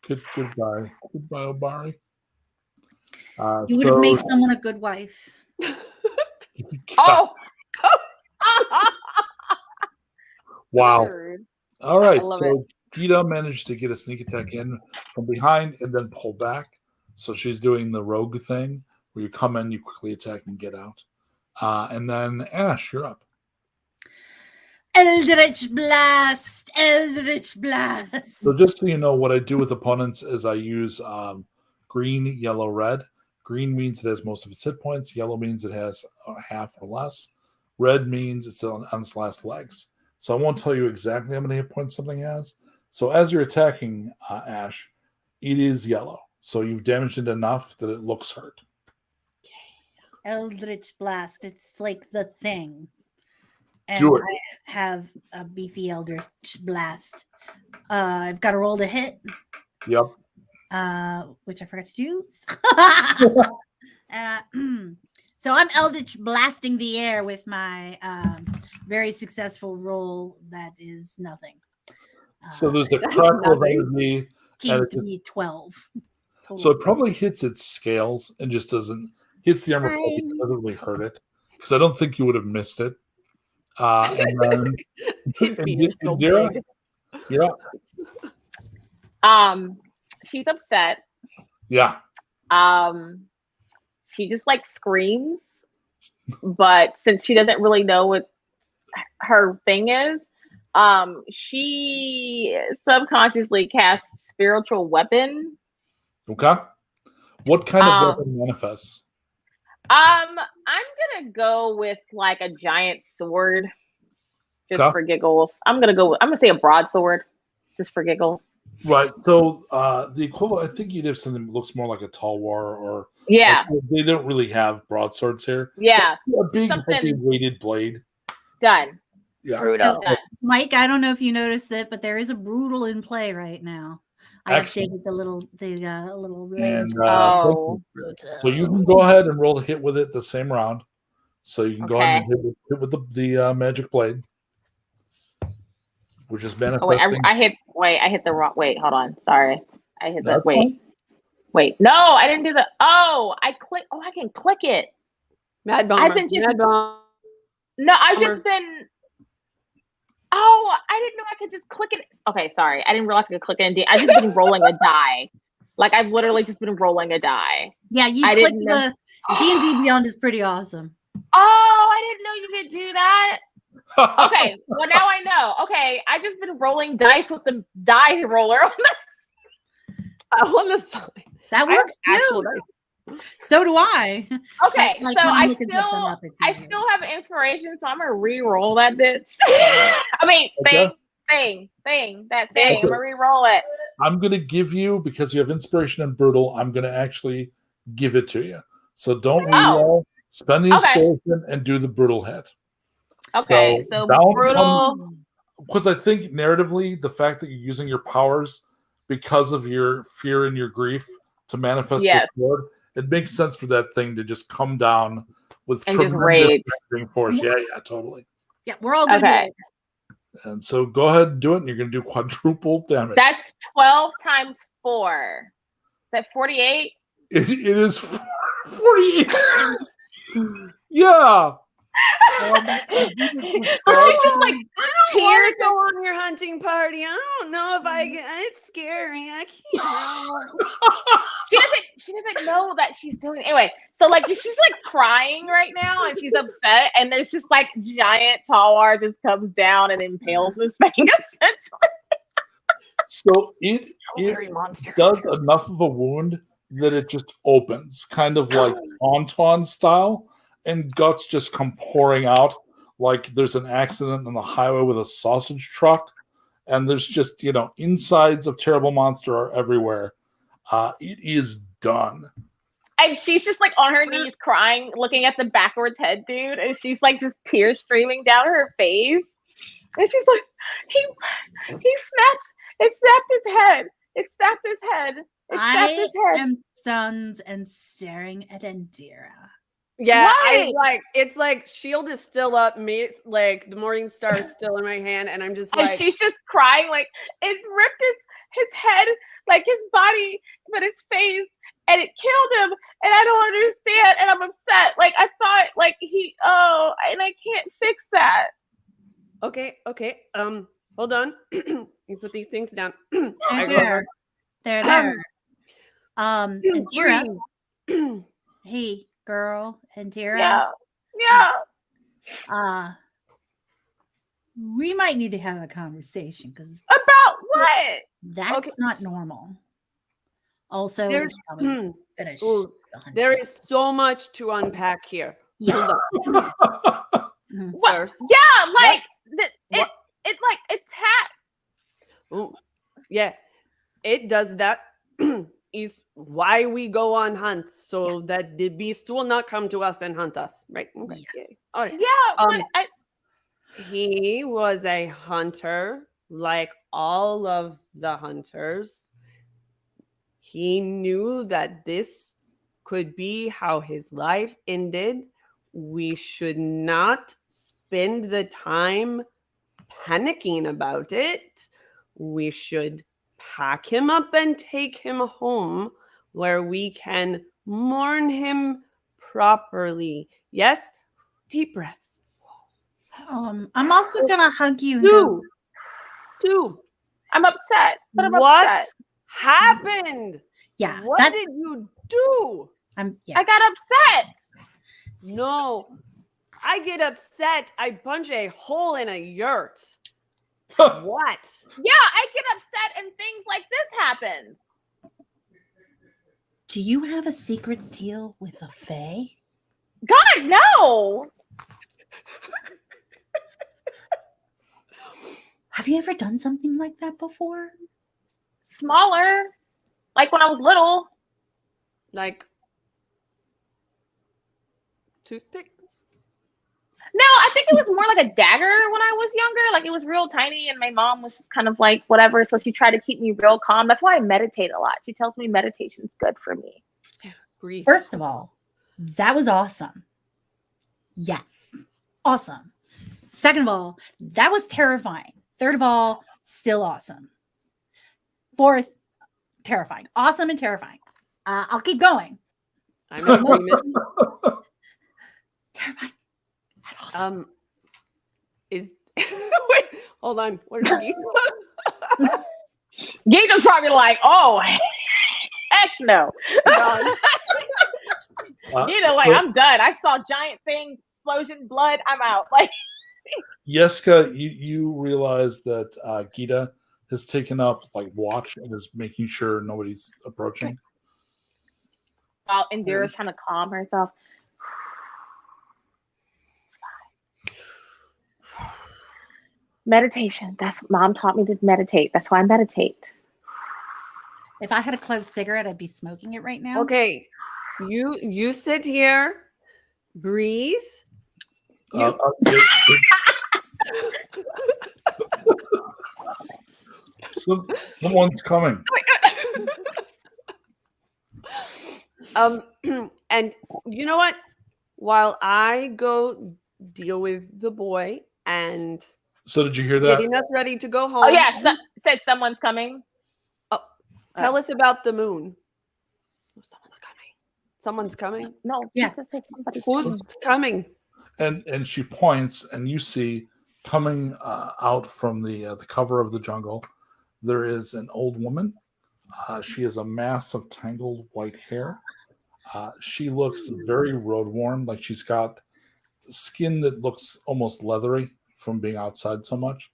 Goodbye, Obari. You would have made someone a good wife. Oh. Wow. All right. So Gita managed to get a sneak attack in from behind and then pull back. So she's doing the rogue thing where you come in, you quickly attack and get out. And then Ash, you're up. Eldritch Blast! Eldritch Blast! So just so you know, what I do with opponents is I use green, yellow, red. Green means it has most of its hit points. Yellow means it has half or less. Red means it's on its last legs. So I won't tell you exactly how many hit points something has. So as you're attacking Ash, it is yellow. So you've damaged it enough that it looks hurt. Eldritch Blast. It's like the thing. And Do it. I have a beefy Eldritch Blast. I've got to roll to hit. Yep. Which I forgot to do. So I'm Eldritch blasting the air with my very successful roll that is nothing. So there's a crackle of energy. Came to be 12. So it probably hits its scales and just doesn't hits the armor plate. It doesn't really hurt it because I don't think you would have missed it. And then Indira, you're up. She's upset. Yeah. She just like screams, but since she doesn't really know what her thing is, she subconsciously casts spiritual weapon. Okay. What kind of weapon manifests? I'm gonna go with like a giant sword, just for giggles. I'm gonna say a broadsword, just for giggles. Right. So the equivalent, I think you'd have something that looks more like a talwar or yeah. Like, they don't really have broadswords here. Yeah. A big heavy weighted blade. Done. Yeah. Brutal. Done. Mike, I don't know if you noticed it, but there is a brutal in play right now. I updated the little and so you can go ahead and roll a hit with it the same round. So you can go ahead and hit with the magic blade, which is manifesting. Oh, I hit the wrong. Wait, hold on. Sorry, I hit the. Wait. No, I didn't do the. Oh, I click. Oh, I can click it. Mad Bomber. I've been just. Mad Bomber. No, I've just been. Oh, I didn't know I could just click it. Okay, sorry. I didn't realize I could click it. I've just been rolling a die. Like, I've literally just been rolling a die. Yeah, I clicked the D&D Beyond is pretty awesome. Oh, I didn't know you could do that. Okay, well, now I know. Okay, I just been rolling dice with the die roller on the side. That works too. So do I. Okay, like so I still have inspiration, so I'm gonna re-roll that bitch. I mean, that thing. I'm gonna re-roll it. I'm gonna give you, because you have inspiration and brutal, I'm gonna actually give it to you. So don't re-roll, spend the inspiration and do the brutal hit. Okay, so brutal. Because I think narratively, the fact that you're using your powers because of your fear and your grief to manifest this sword, it makes sense for that thing to just come down with tremendous force. Yeah, totally. Yeah, we're all good. Okay. And so go ahead and do it, and you're going to do quadruple damage. That's 12 times 4. Is that 48? It is 48. Yeah. So she's just like I don't want tears. to go on your hunting party. I don't know if I can. It's scary. I can't help. She doesn't know that she's doing it. Anyway, so like she's like crying right now and she's upset, and there's just like giant Tawar just comes down and impales this thing essentially. So it does enough of a wound that it just opens, kind of like Tauntaun style, and guts just come pouring out like there's an accident on the highway with a sausage truck, and there's just, insides of Terrible Monster are everywhere. It is done. And she's just like on her knees crying, looking at the backwards head dude, and she's like just tears streaming down her face. And she's like, he snapped. It snapped his head. It snapped his head. It snapped his head. I am stunned and staring at Indira. Yeah, Why? it's like shield is still up, me like the morning star is still in my hand, and I'm just And like, she's just crying, like it ripped his head, like his body, but his face, and it killed him. And I don't understand, and I'm upset. Like I thought, like and I can't fix that. okay, hold on. You put these things down. They're there. Indira. Bree. Hey, girl, Indira. Yeah. We might need to have a conversation because About what? that's not normal. Also, we There's- should probably finish. Ooh, the hunt. There is so much to unpack here. Yeah. Hold on. Mhm. What? First. Yeah, like What? it like attacked. Ooh, yeah, it does that. Is why we go on hunts, so that the beast will not come to us and hunt us, right? Okay. Yeah. Yeah. All right. Yeah, but He was a hunter, like all of the hunters. He knew that this could be how his life ended. We should not spend the time panicking about it. We should pack him up and take him home where we can mourn him properly. Yes, deep breaths. I'm also gonna hug you and go, Two. I'm upset. But I'm What upset. happened? yeah, What that's did you do? I got upset. No, I get upset. I punch a hole in a yurt. What? Yeah, I get upset and things like this happens. Do you have a secret deal with a fae? God, no. Have you ever done something like that before? Smaller. Like when I was little. Like toothpicks? No, I think it was more like a dagger when I was younger. Like it was real tiny, and my mom was just kind of like whatever. So she tried to keep me real calm. That's why I meditate a lot. She tells me meditation's good for me. Breathe. First of all, that was awesome. Yes, awesome. Second of all, that was terrifying. Third of all, still awesome. Fourth, terrifying. Awesome and terrifying. I'll keep going. I'm in agreement. Terrifying. And awesome. Is wait, hold on. Where's Geese? Giga's probably like, oh, heck no. Giga, like, I'm done. I saw giant thing, explosion, blood. I'm out. Like, Yeska, you realize that Gita has taken up like watch and is making sure nobody's approaching. while Indira's trying to calm herself. Meditation. That's what mom taught me to meditate. That's why I meditate. If I had a clove cigarette, I'd be smoking it right now. Okay. You sit here, breathe. Someone's coming. And you know what? While I go deal with the boy and So did you hear that? getting us ready to go home. Oh yeah, said someone's coming. Tell us about the moon. Someone's coming. Someone's coming. No, Yeah. said somebody's Who's coming? And she points, and you see coming out from the cover of the jungle, there is an old woman. She has a mass of tangled white hair. She looks very road worn, like she's got skin that looks almost leathery from being outside so much.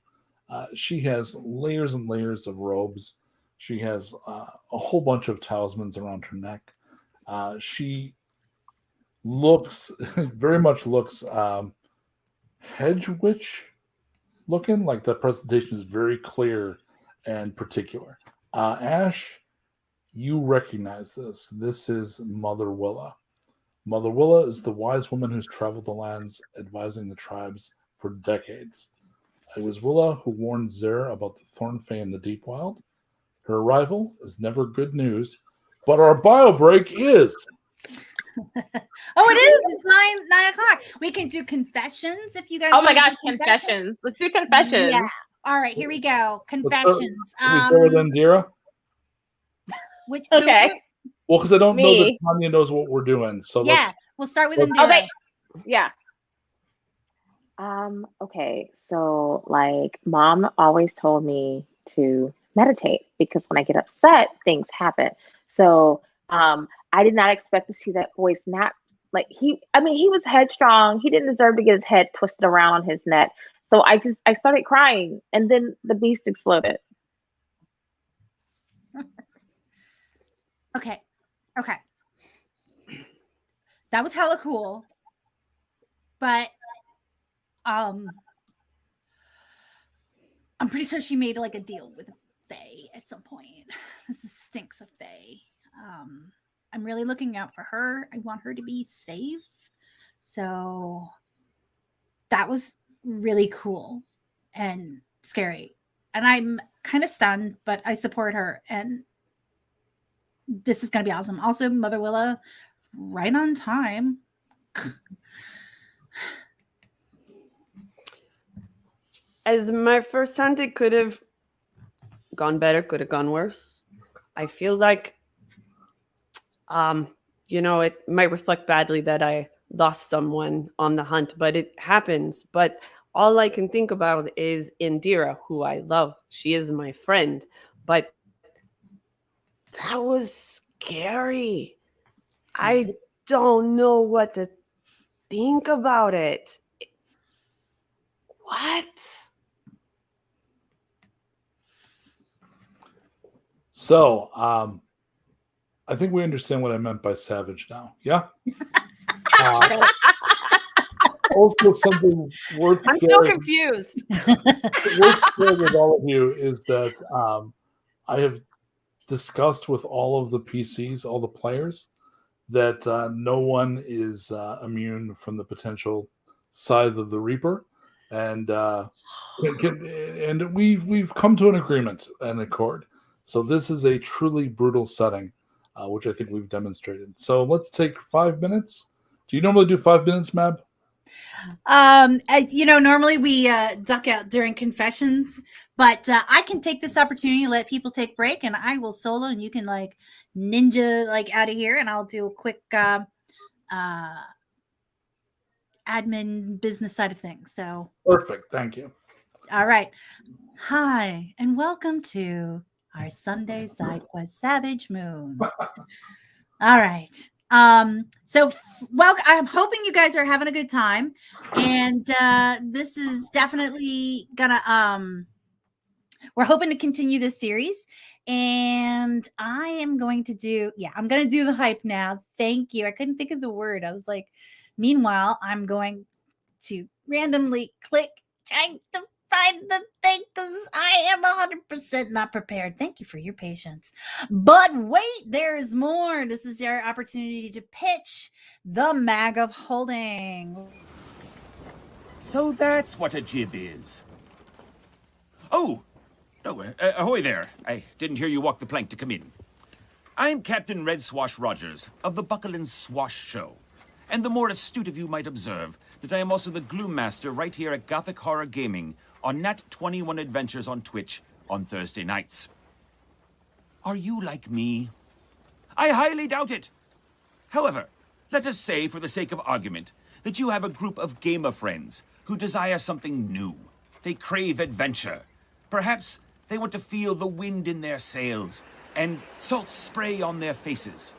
She has layers and layers of robes. She has a whole bunch of talismans around her neck. She looks very much looks hedge witch looking. Like the presentation is very clear and particular. Ash, you recognize this. This is Mother Willa. Mother Willa is the wise woman who's traveled the lands advising the tribes for decades. It was Willa who warned Zer about the Thorn Fae in the Deep Wild. Her arrival is never good news, but our bio break is. Oh, it is. It's 9:00. We can do confessions if you guys. Oh my gosh, confessions. Let's do confessions. Yeah. All right, here we go. Confessions. Can we start with Indira? Which? Okay. Well, because I don't know that Tanya knows what we're doing, so yeah, we'll start with Indira. Okay. Yeah. Okay. So, like, Mom always told me to meditate because when I get upset, things happen. So, I did not expect to see that boy snap. Like he was headstrong. He didn't deserve to get his head twisted around on his neck. So I started crying, and then the beast exploded. Okay. That was hella cool. But I'm pretty sure she made like a deal with Faye at some point. This stinks of Faye. I'm really looking out for her. I want her to be safe. So that was really cool and scary. And I'm kind of stunned, but I support her. And this is going to be awesome. Also, Mother Willa, right on time. As my first hunt, it could have gone better, could have gone worse. I feel like, it might reflect badly that I lost someone on the hunt, but it happens. But all I can think about is Indira, who I love. She is my friend. But that was scary. I don't know what to think about it. What? So, I think we understand what I meant by savage now. Yeah? Also, something worth I'm sharing, so confused. worth sharing with all of you is that I have discussed with all of the PCs, all the players, that no one is immune from the potential scythe of the Reaper. And and we've come to an agreement and accord. So this is a truly brutal setting, which I think we've demonstrated. So let's take 5 minutes. Do you normally do 5 minutes, Mab? Normally we duck out during confessions, but I can take this opportunity to let people take break, and I will solo, and you can like ninja like out of here, and I'll do a quick admin business side of things. So Perfect. Thank you. All right. Hi, and welcome to our Sunday side quest, Savage Moon. All right. Well, I'm hoping you guys are having a good time, and this is definitely gonna we're hoping to continue this series, and I am going to do I'm gonna do the hype now. Thank you. I couldn't think of the word. I was like, meanwhile, I'm going to randomly click trying to find the thing because I am 100% not prepared. Thank you for your patience. But wait, there's more. This is your opportunity to pitch the Mag of Holding. So that's what a jib is. Oh, no, ahoy there. I didn't hear you walk the plank to come in. I'm Captain Red Swash Rogers of the Buckle and Swash Show. And the more astute of you might observe that I am also the Gloom Master right here at Gothic Horror Gaming on Nat 21 Adventures on Twitch on Thursday nights. Are you like me? I highly doubt it. However, let us say, for the sake of argument, that you have a group of gamer friends who desire something new. They crave adventure. Perhaps they want to feel the wind in their sails and salt spray on their faces.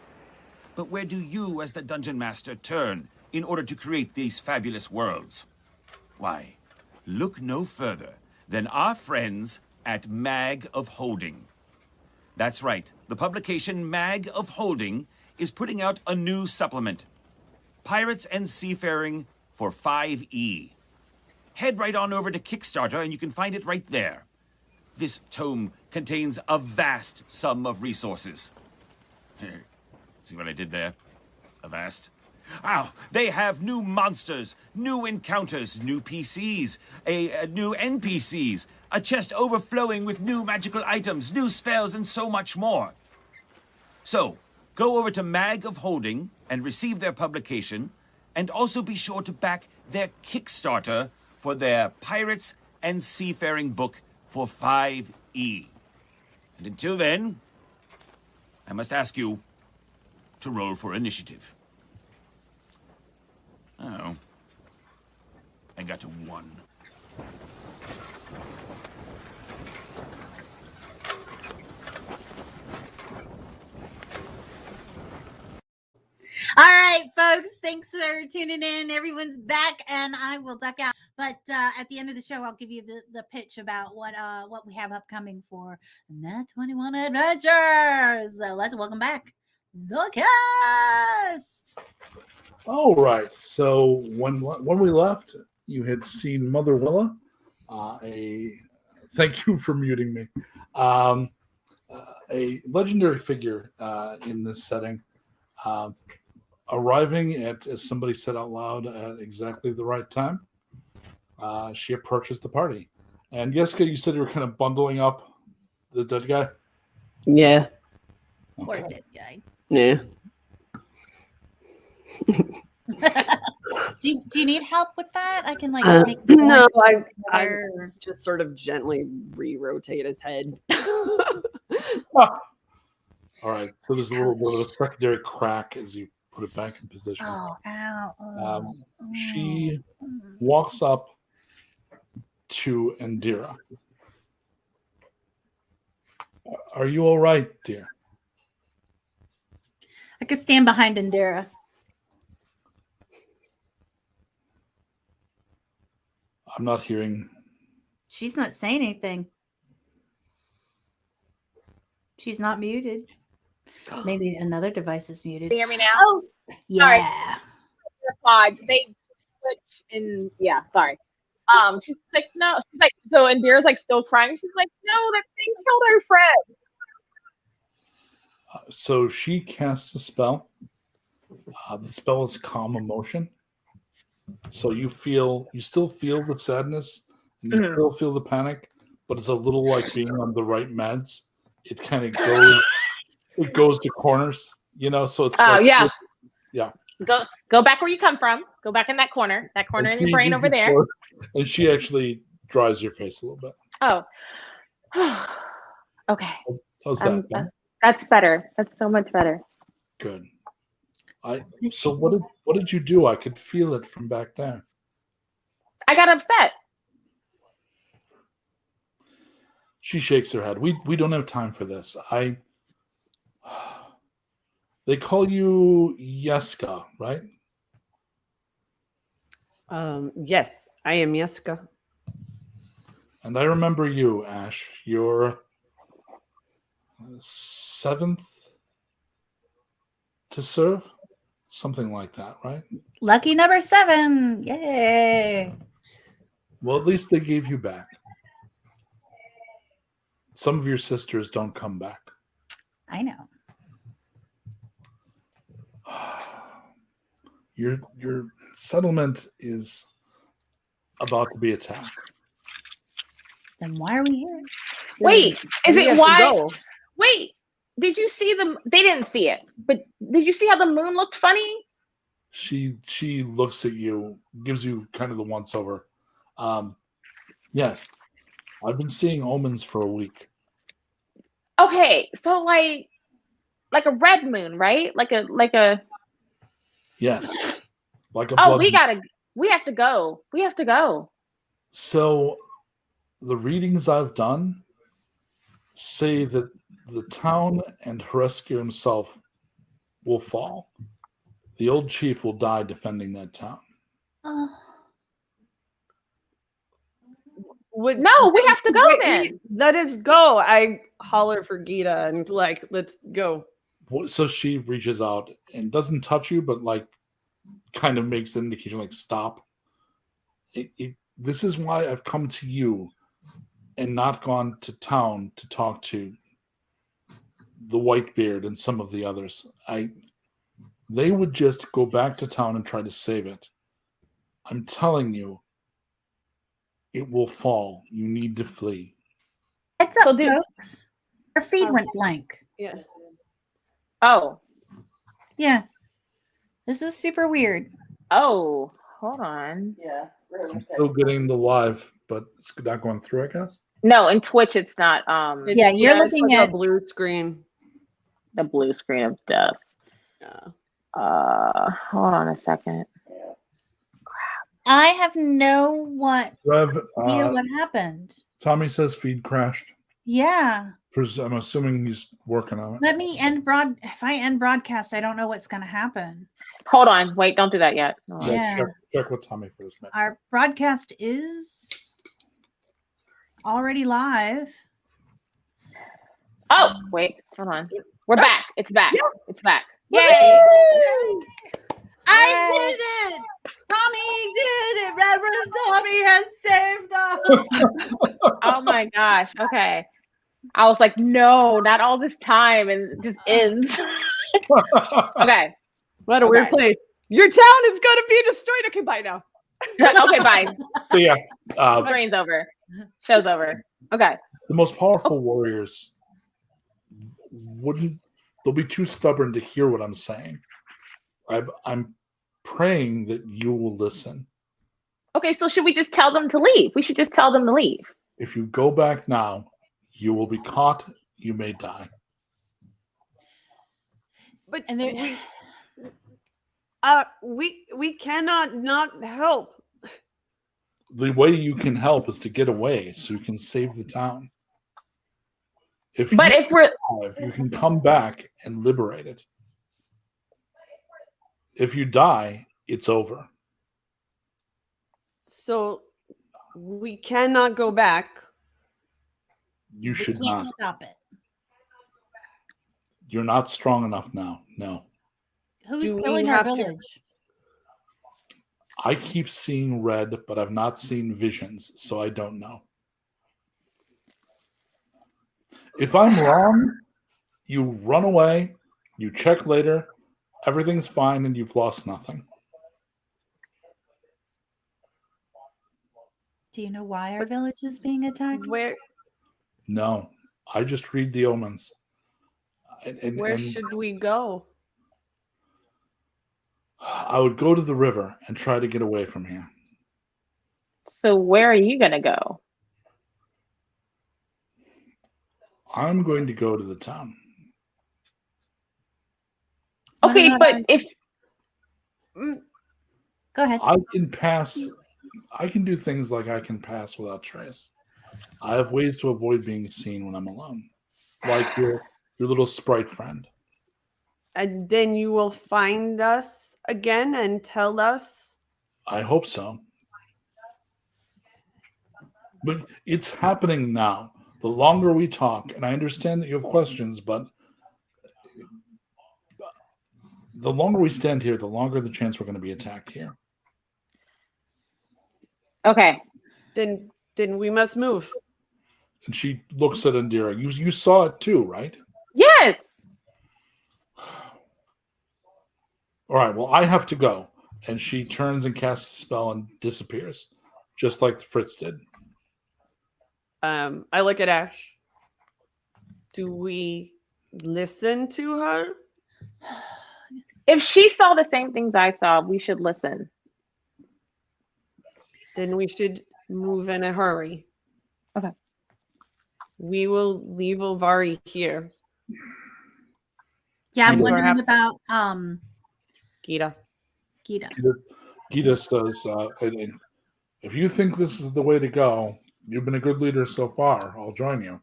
But where do you, as the Dungeon Master, turn in order to create these fabulous worlds? Why, look no further than our friends at Mag of Holding. That's right, the publication Mag of Holding is putting out a new supplement, Pirates and Seafaring for 5e. Head right on over to Kickstarter and you can find it right there. This tome contains a vast sum of resources. See what I did there? A vast. Oh, they have new monsters, new encounters, new PCs, new NPCs, a chest overflowing with new magical items, new spells, and so much more. So, go over to Mag of Holding and receive their publication, and also be sure to back their Kickstarter for their Pirates and Seafaring book for 5e. And until then, I must ask you to roll for initiative. Oh. I got a 1. All right, folks. Thanks for tuning in. Everyone's back, and I will duck out. But at the end of the show, I'll give you the pitch about what we have upcoming for Nat 21 Adventures. So let's welcome back the cast. All right. So when we left, you had seen Mother Willa. Thank you for muting me. A legendary figure in this setting, arriving at, as somebody said out loud, at exactly the right time. She approaches the party, and Jessica, you said you were kind of bundling up the dead guy. Yeah. Poor dead guy. Yeah. Do you need help with that? I can make no, I together. just sort of gently re-rotate his head. All right. So there's a little bit of a secondary crack as you put it back in position. Oh, ow. She walks up to Indira. Are you all right, dear? I could stand behind Indira. I'm not hearing. She's not saying anything. She's not muted. Maybe another device is muted. Can you hear me now? Oh, yeah. Pods, they switch in. Yeah, sorry. She's like, no. She's like, so Indira's like still crying. She's like, no, that thing killed our friend. So she casts a spell. The spell is Calm Emotion. So you still feel the sadness, and you still feel the panic, but it's a little like being on the right meds. It kind of goes to corners, so it's yeah. Yeah. Go back where you come from. Go back in that corner in your brain over there. And she actually dries your face a little bit. Oh. Okay. How's that? That's better. That's so much better. Good. So what did you do? I could feel it from back there. I got upset. She shakes her head. We don't have time for this. They call you Yeska, right? Yes, I am Yeska. And I remember you, Ash. You're 7th to serve? Something like that, right? Lucky number 7. Yay. Well, at least they gave you back. Some of your sisters don't come back. I know. Your settlement is about to be attacked. Then why are we here? Wait, is We it have to why? go. Wait, did you see them? They didn't see it, but did you see how the moon looked funny? She looks at you, gives you kind of the once over. Yes, I've been seeing omens for a week. Okay, so like a red moon, right? Like a. Yes, like a Oh, blood. we have to go. We have to go. So the readings I've done say that the town and Hreskia himself will fall. The old chief will die defending that town. No, we have to go then. Let us go. I holler for Gita and like, let's go. So she reaches out and doesn't touch you, but like kind of makes an indication like stop. This is why I've come to you and not gone to town to talk to the Whitebeard and some of the others. They would just go back to town and try to save it. I'm telling you, it will fall. You need to flee. What's up, folks? Our feed went blank. Yeah. Oh. Yeah. This is super weird. Oh, hold on. Yeah. I'm still getting the live, but it's not going through, I guess. No, in Twitch it's not Yeah, you're looking like at a blue screen. the blue screen of death. Yeah. Hold on a second. I have no Rev, idea what happened. Tommy says feed crashed. Yeah. I'm assuming he's working on it. Let me end if I end broadcast, I don't know what's gonna happen. Hold on. Wait, don't do that yet. Hold on. Yeah. Check with Tommy first, man. Our broadcast is already live. Oh, wait, hold on. We're back. It's back. Yeah. It's back. Yay! Yay! I did it! Tommy did it! Reverend Tommy has saved us! Oh my gosh. Okay. I was like, no, not all this time, and it just ends. Okay. What a weird place. Your town is going to be destroyed. Okay, bye now. Okay, bye. So yeah, Screen's over. Show's over. Okay. the most powerful warriors they'll be too stubborn to hear what I'm saying. I'm praying that you will listen. Okay, so should we just tell them to leave? We should just tell them to leave. If you go back now, you will be caught. You may die. But And we cannot not help. The way you can help is to get away so you can save the town. If we're alive, you can come back and liberate it. If you die, it's over. So we cannot go back. You should we can't not. stop it. You're not strong enough now. No. Who's Do we killing our have to- village? I keep seeing red, but I've not seen visions, so I don't know. If I'm wrong, you run away, you check later, everything's fine, and you've lost nothing. Do you know why our village is being attacked? Where No, I just read the omens. where should we go? I would go to the river and try to get away from here. So where are you gonna go? I'm going to go to the town. Okay, but if Go ahead. I can do things like I can pass without trace. I have ways to avoid being seen when I'm alone. Like your little sprite friend. And then you will find us again and tell us. I hope so. But it's happening now. The longer we talk, and I understand that you have questions, but the longer we stand here, the longer the chance we're going to be attacked here. okay. Then we must move. And she looks at Indira. You saw it too, right? Yes. All right, well, I have to go. And she turns and casts a spell and disappears, just like Fritz did. I look at Ash. Do we listen to her? If she saw the same things I saw, we should listen. Then we should move in a hurry. Okay. We will leave Ovari here. Yeah, I'm Gita. wondering about Gita. Gita. Gita says, and if you think this is the way to go, you've been a good leader so far. I'll join you.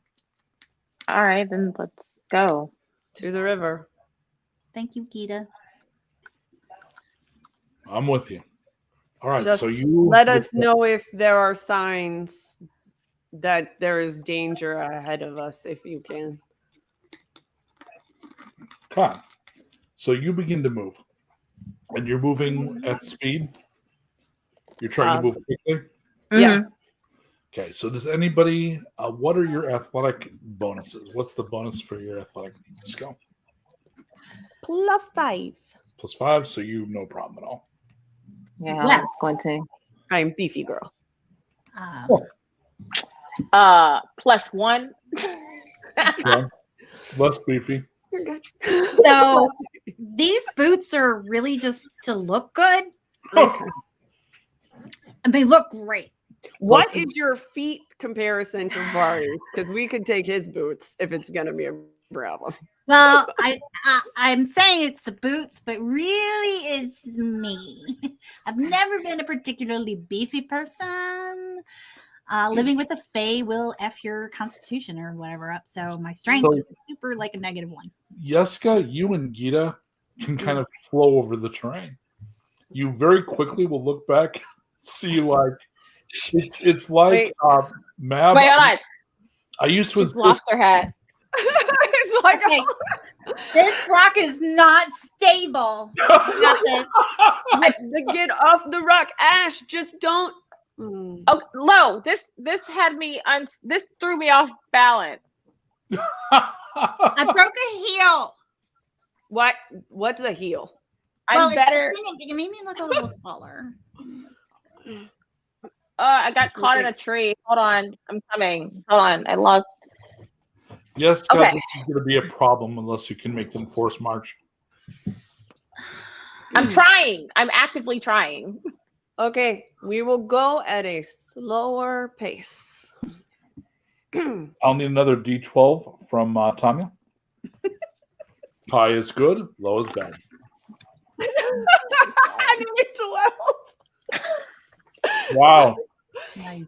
All right, then let's go. To the river. Thank you, Gita. I'm with you. All right, Just so you let us know if there are signs that there is danger ahead of us, if you can. Come on. So you begin to move, and you're moving at speed. You're trying to move quickly. Yeah. Mhm. Okay, so does anybody? What are your athletic bonuses? What's the bonus for your athletic skill? +5. +5, so you no problem at all. Yeah, Yeah. I was squinting. I'm beefy girl. +1. Yeah, less beefy. You're good. So these boots are really just to look good. Okay. And they look great. What is your feet comparison to Vari's? Because we could take his boots if it's gonna be a problem. Well, I'm saying it's the boots, but really it's me. I've never been a particularly beefy person. Living with a Fae will F your constitution or whatever up. So my strength is super like a -1. Yeska, you and Gita can kind of flow over the terrain. You very quickly will look back, see like it's like Mab. Wait, hold on. I used to She's lost her hat. It's like Okay. This rock is not stable. Got this. get off the rock, Ash. Just don't. Oh, Lo, this had me this threw me off balance. I broke a heel. What? What's a heel? I'm better. It made me look a little taller. I got caught in a tree. Hold on. I'm coming. Hold on. I lost. Yes, Okay. this is going to be a problem unless you can make them force march. I'm trying. I'm actively trying. Okay, we will go at a slower pace. I'll need another D12 from Tanya. High is good, low is bad. I need 12. Wow. Nice.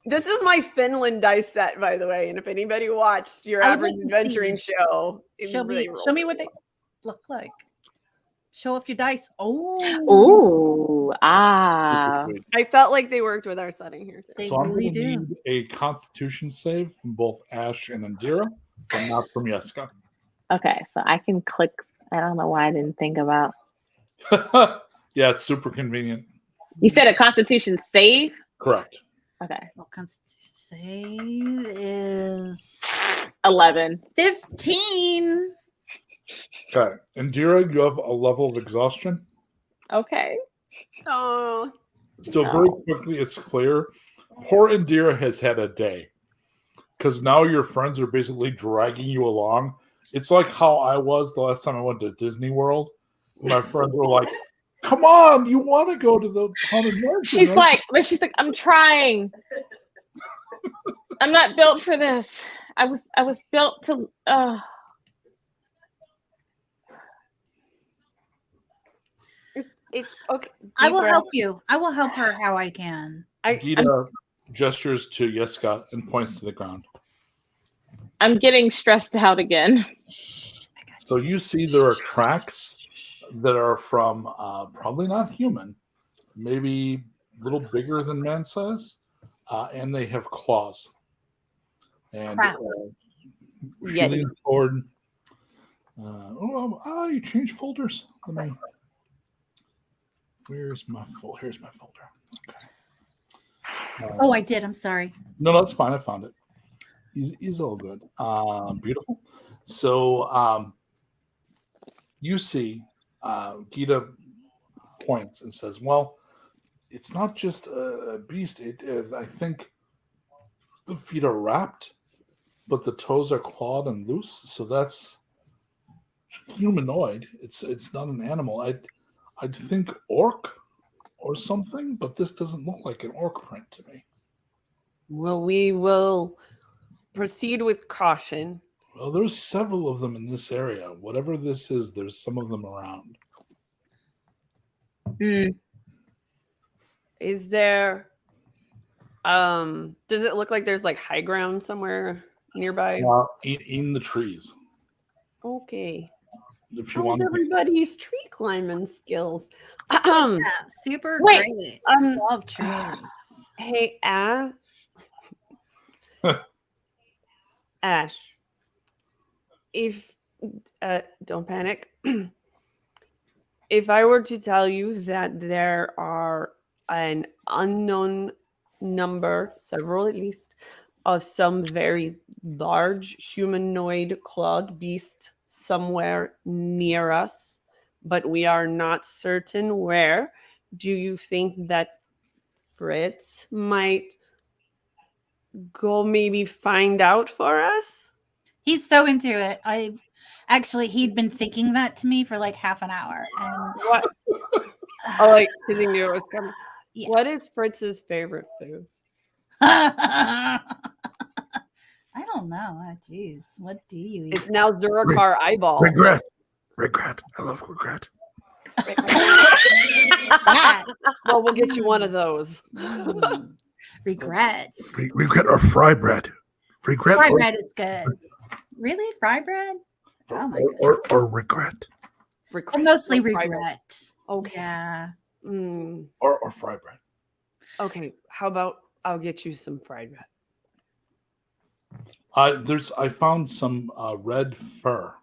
This is my Finland dice set, by the way. And if anybody watched your I would average like to adventuring see. show, Show me what they look like. Show off your dice. Oh, Ooh. Ah. I felt like they worked with our setting here too. They So I'm really going to do. need a Constitution save from both Ash and Indira, but not from Yeska. Okay, so I can click. I don't know why I didn't think about. Yeah, it's super convenient. You said a Constitution save? Correct. Okay. Well, Constitution save is 11. 15. Okay. Indira, you have a level of exhaustion. Okay. Oh, So very quickly, it's clear. Poor Indira has had a day. Because now your friends are basically dragging you along. It's like how I was the last time I went to Disney World. My friends were like, come on, you want to go to the Haunted Mansion, She's right? like, I'm trying. I'm not built for this. I was built to it's okay. I will Deep breath. help you. I will help her how I can. Gita gestures to Yeska and points to the ground. I'm getting stressed out again. So you see there are tracks that are from probably not human, maybe a little bigger than man size, and they have claws. And she leans forward. You changed folders. Where's my folder? Here's my folder. Okay. Oh, I did. I'm sorry. No, that's fine. I found it. He's all good. Beautiful. So you see Gita points and says, well, it's not just a beast. I think the feet are wrapped, but the toes are clawed and loose. So that's humanoid. It's not an animal. I'd think orc or something, but this doesn't look like an orc print to me. Well, we will proceed with caution. Well, there's several of them in this area. Whatever this is, there's some of them around. Is there does it look like there's like high ground somewhere nearby? In the trees. Okay. If you How's want. everybody's tree climbing skills? Yeah, super Wait, great. um, Love trees. Hey, Ash, if don't panic. If I were to tell you that there are an unknown number, several at least, of some very large humanoid clawed beast somewhere near us, but we are not certain where, do you think that Fritz might go maybe find out for us? He's so into it. He'd been thinking that to me for like half an hour. And What? Oh, like because he knew it was coming. Yeah. What is Fritz's favorite food? I don't know. Jeez, what do you eat? It's now Zurikar eyeball. Regret. I love regret. That. Well, we'll get you one of those. Regrets. Regret or fry bread. Regret Fry bread is good. Really? Fry bread? Oh my god. Or regret. Mostly Fry bread. regret. Okay. Yeah. Or fry bread. Okay. How about I'll get you some fried bread. I found some red fur.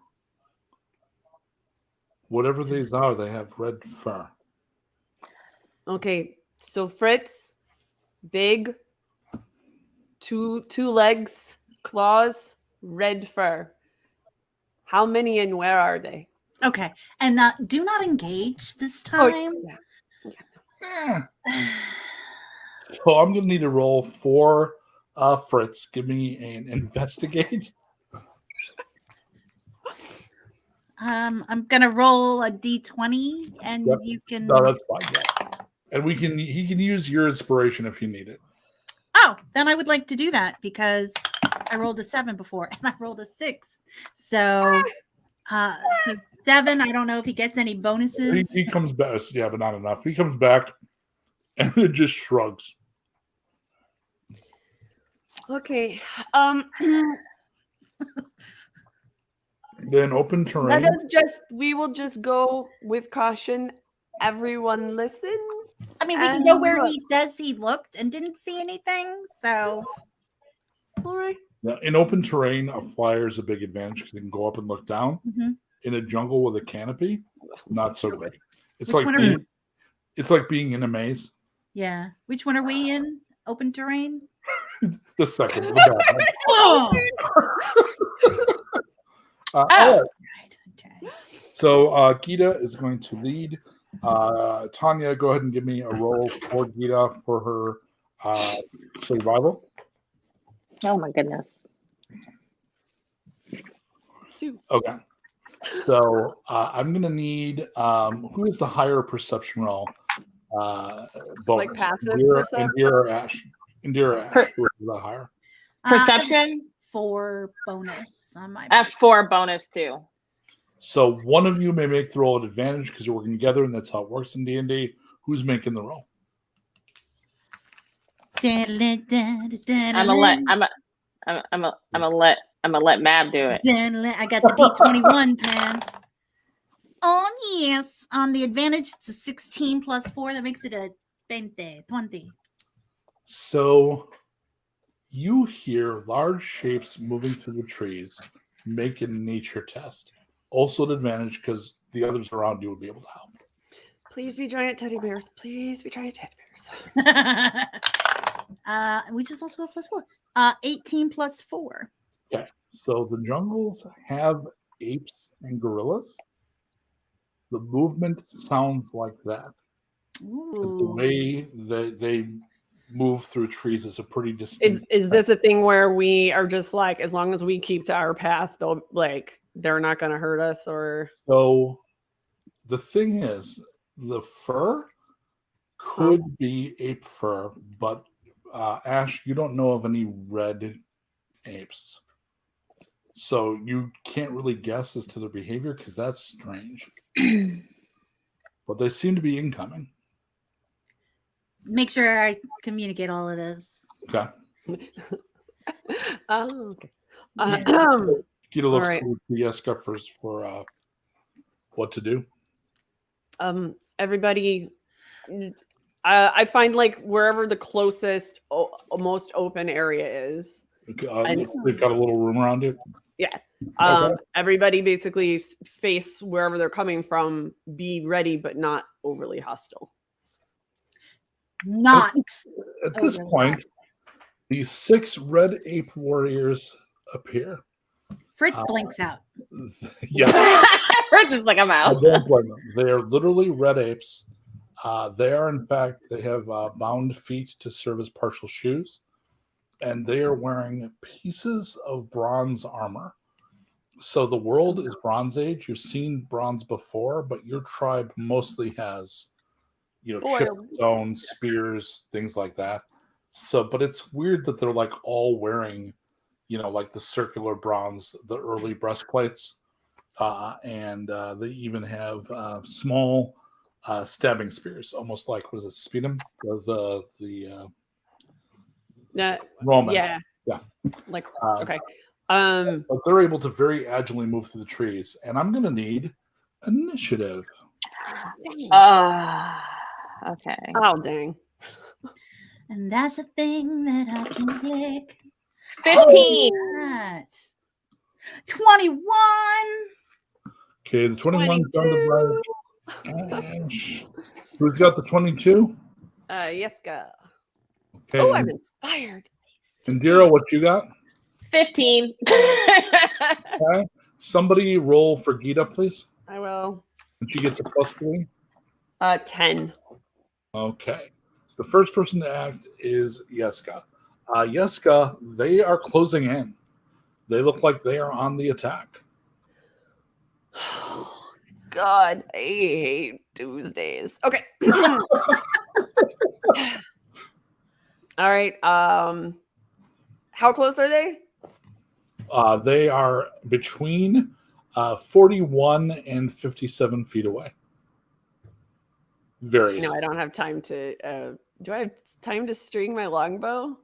Whatever these are, they have red fur. Okay. So Fritz, big, two legs, claws, red fur. How many and where are they? Okay. And do not engage this Oh, time. yeah. So I'm gonna need to roll for Fritz. Give me an investigate. I'm gonna roll a d20, and Yep. you can. No, that's fine. Yeah. And he can use your inspiration if you need it. Oh, then I would like to do that because I rolled a 7 before, and I rolled a 6. So 7. I don't know if he gets any bonuses. He comes back, yeah, but not enough. He comes back and it just shrugs. Okay. Then open terrain. We will just go with caution. Everyone listen. I mean, we can go where he says he looked and didn't see anything. So, all right. Now, in open terrain, a flyer is a big advantage because you can go up and look down. Mm-hmm. In a jungle with a canopy, not so good. It's Which like being in a maze. Yeah. Which one are we in? Open terrain? The second. The bad one. Oh! All right. Okay. So Gita is going to lead. Tanya, go ahead and give me a roll for Gita for her survival. Oh my goodness. 2. Okay. So I'm going to need who is the higher perception roll? Bonus. Like passive perception? Indira Ash. Who is the higher? Perception? 4 bonus on my. F4 bonus too. So one of you may make the roll at advantage because you're working together, and that's how it works in D&D. Who's making the roll? I'm gonna let Mab do it. I got the D21, man. Oh yes, on the advantage, it's a 16 plus 4. That makes it a 20. So you hear large shapes moving through the trees. Make a nature test. Also an advantage because the others around you would be able to help. Please be giant teddy bears. Please be giant teddy bears. Which is also a plus 4. 18 plus 4. Okay. So the jungles have apes and gorillas. The movement sounds like that. The way that they move through trees is a pretty distinct. Is this a thing where we are just like, as long as we keep to our path, they're not going to hurt us? Or so the thing is, the fur could be ape fur, but Ash, you don't know of any red apes. So you can't really guess as to their behavior because that's strange. But but they seem to be incoming. Make sure I communicate all of this. Okay. Oh, okay. Kita looks right. to Yeska first for what to do. Everybody, I find like wherever the closest, most open area is. They've got a little room around you. Yeah. Okay. Everybody basically face wherever they're coming from. Be ready, but not overly hostile. Not At this point, the 6 red ape warriors appear. Fritz blinks out. Yeah. Fritz is like, I'm I out. don't blame them. They are literally red apes. They are, in fact, they have bound feet to serve as partial shoes. And they are wearing pieces of bronze armor. So the world is Bronze Age. You've seen bronze before, but your tribe mostly has, chipped stone, spears, things like that. So, but it's weird that they're like all wearing, like the circular bronze, the early breastplates. And they even have small stabbing spears, almost like, what is it, Speedum? The Roman. Yeah. Yeah. Like, okay. But they're able to very agilely move through the trees, and I'm going to need initiative. Okay. Oh, dang. And that's a thing that I can click. 15. Right. 21. Okay, the 21's on the right. Who's got the 22? Yeska. Okay. Oh, I'm inspired. Indira, what you got? 15. Okay. Somebody roll for Gita, please. I will. And she gets a +3. 10. Okay. So the first person to act is Yeska. Yeska, they are closing in. They look like they are on the attack. God, I hate Tuesdays. Okay. All right. How close are they? They are between 41 and 57 feet away. Varies. No, I don't have time to. Do I have time to string my longbow?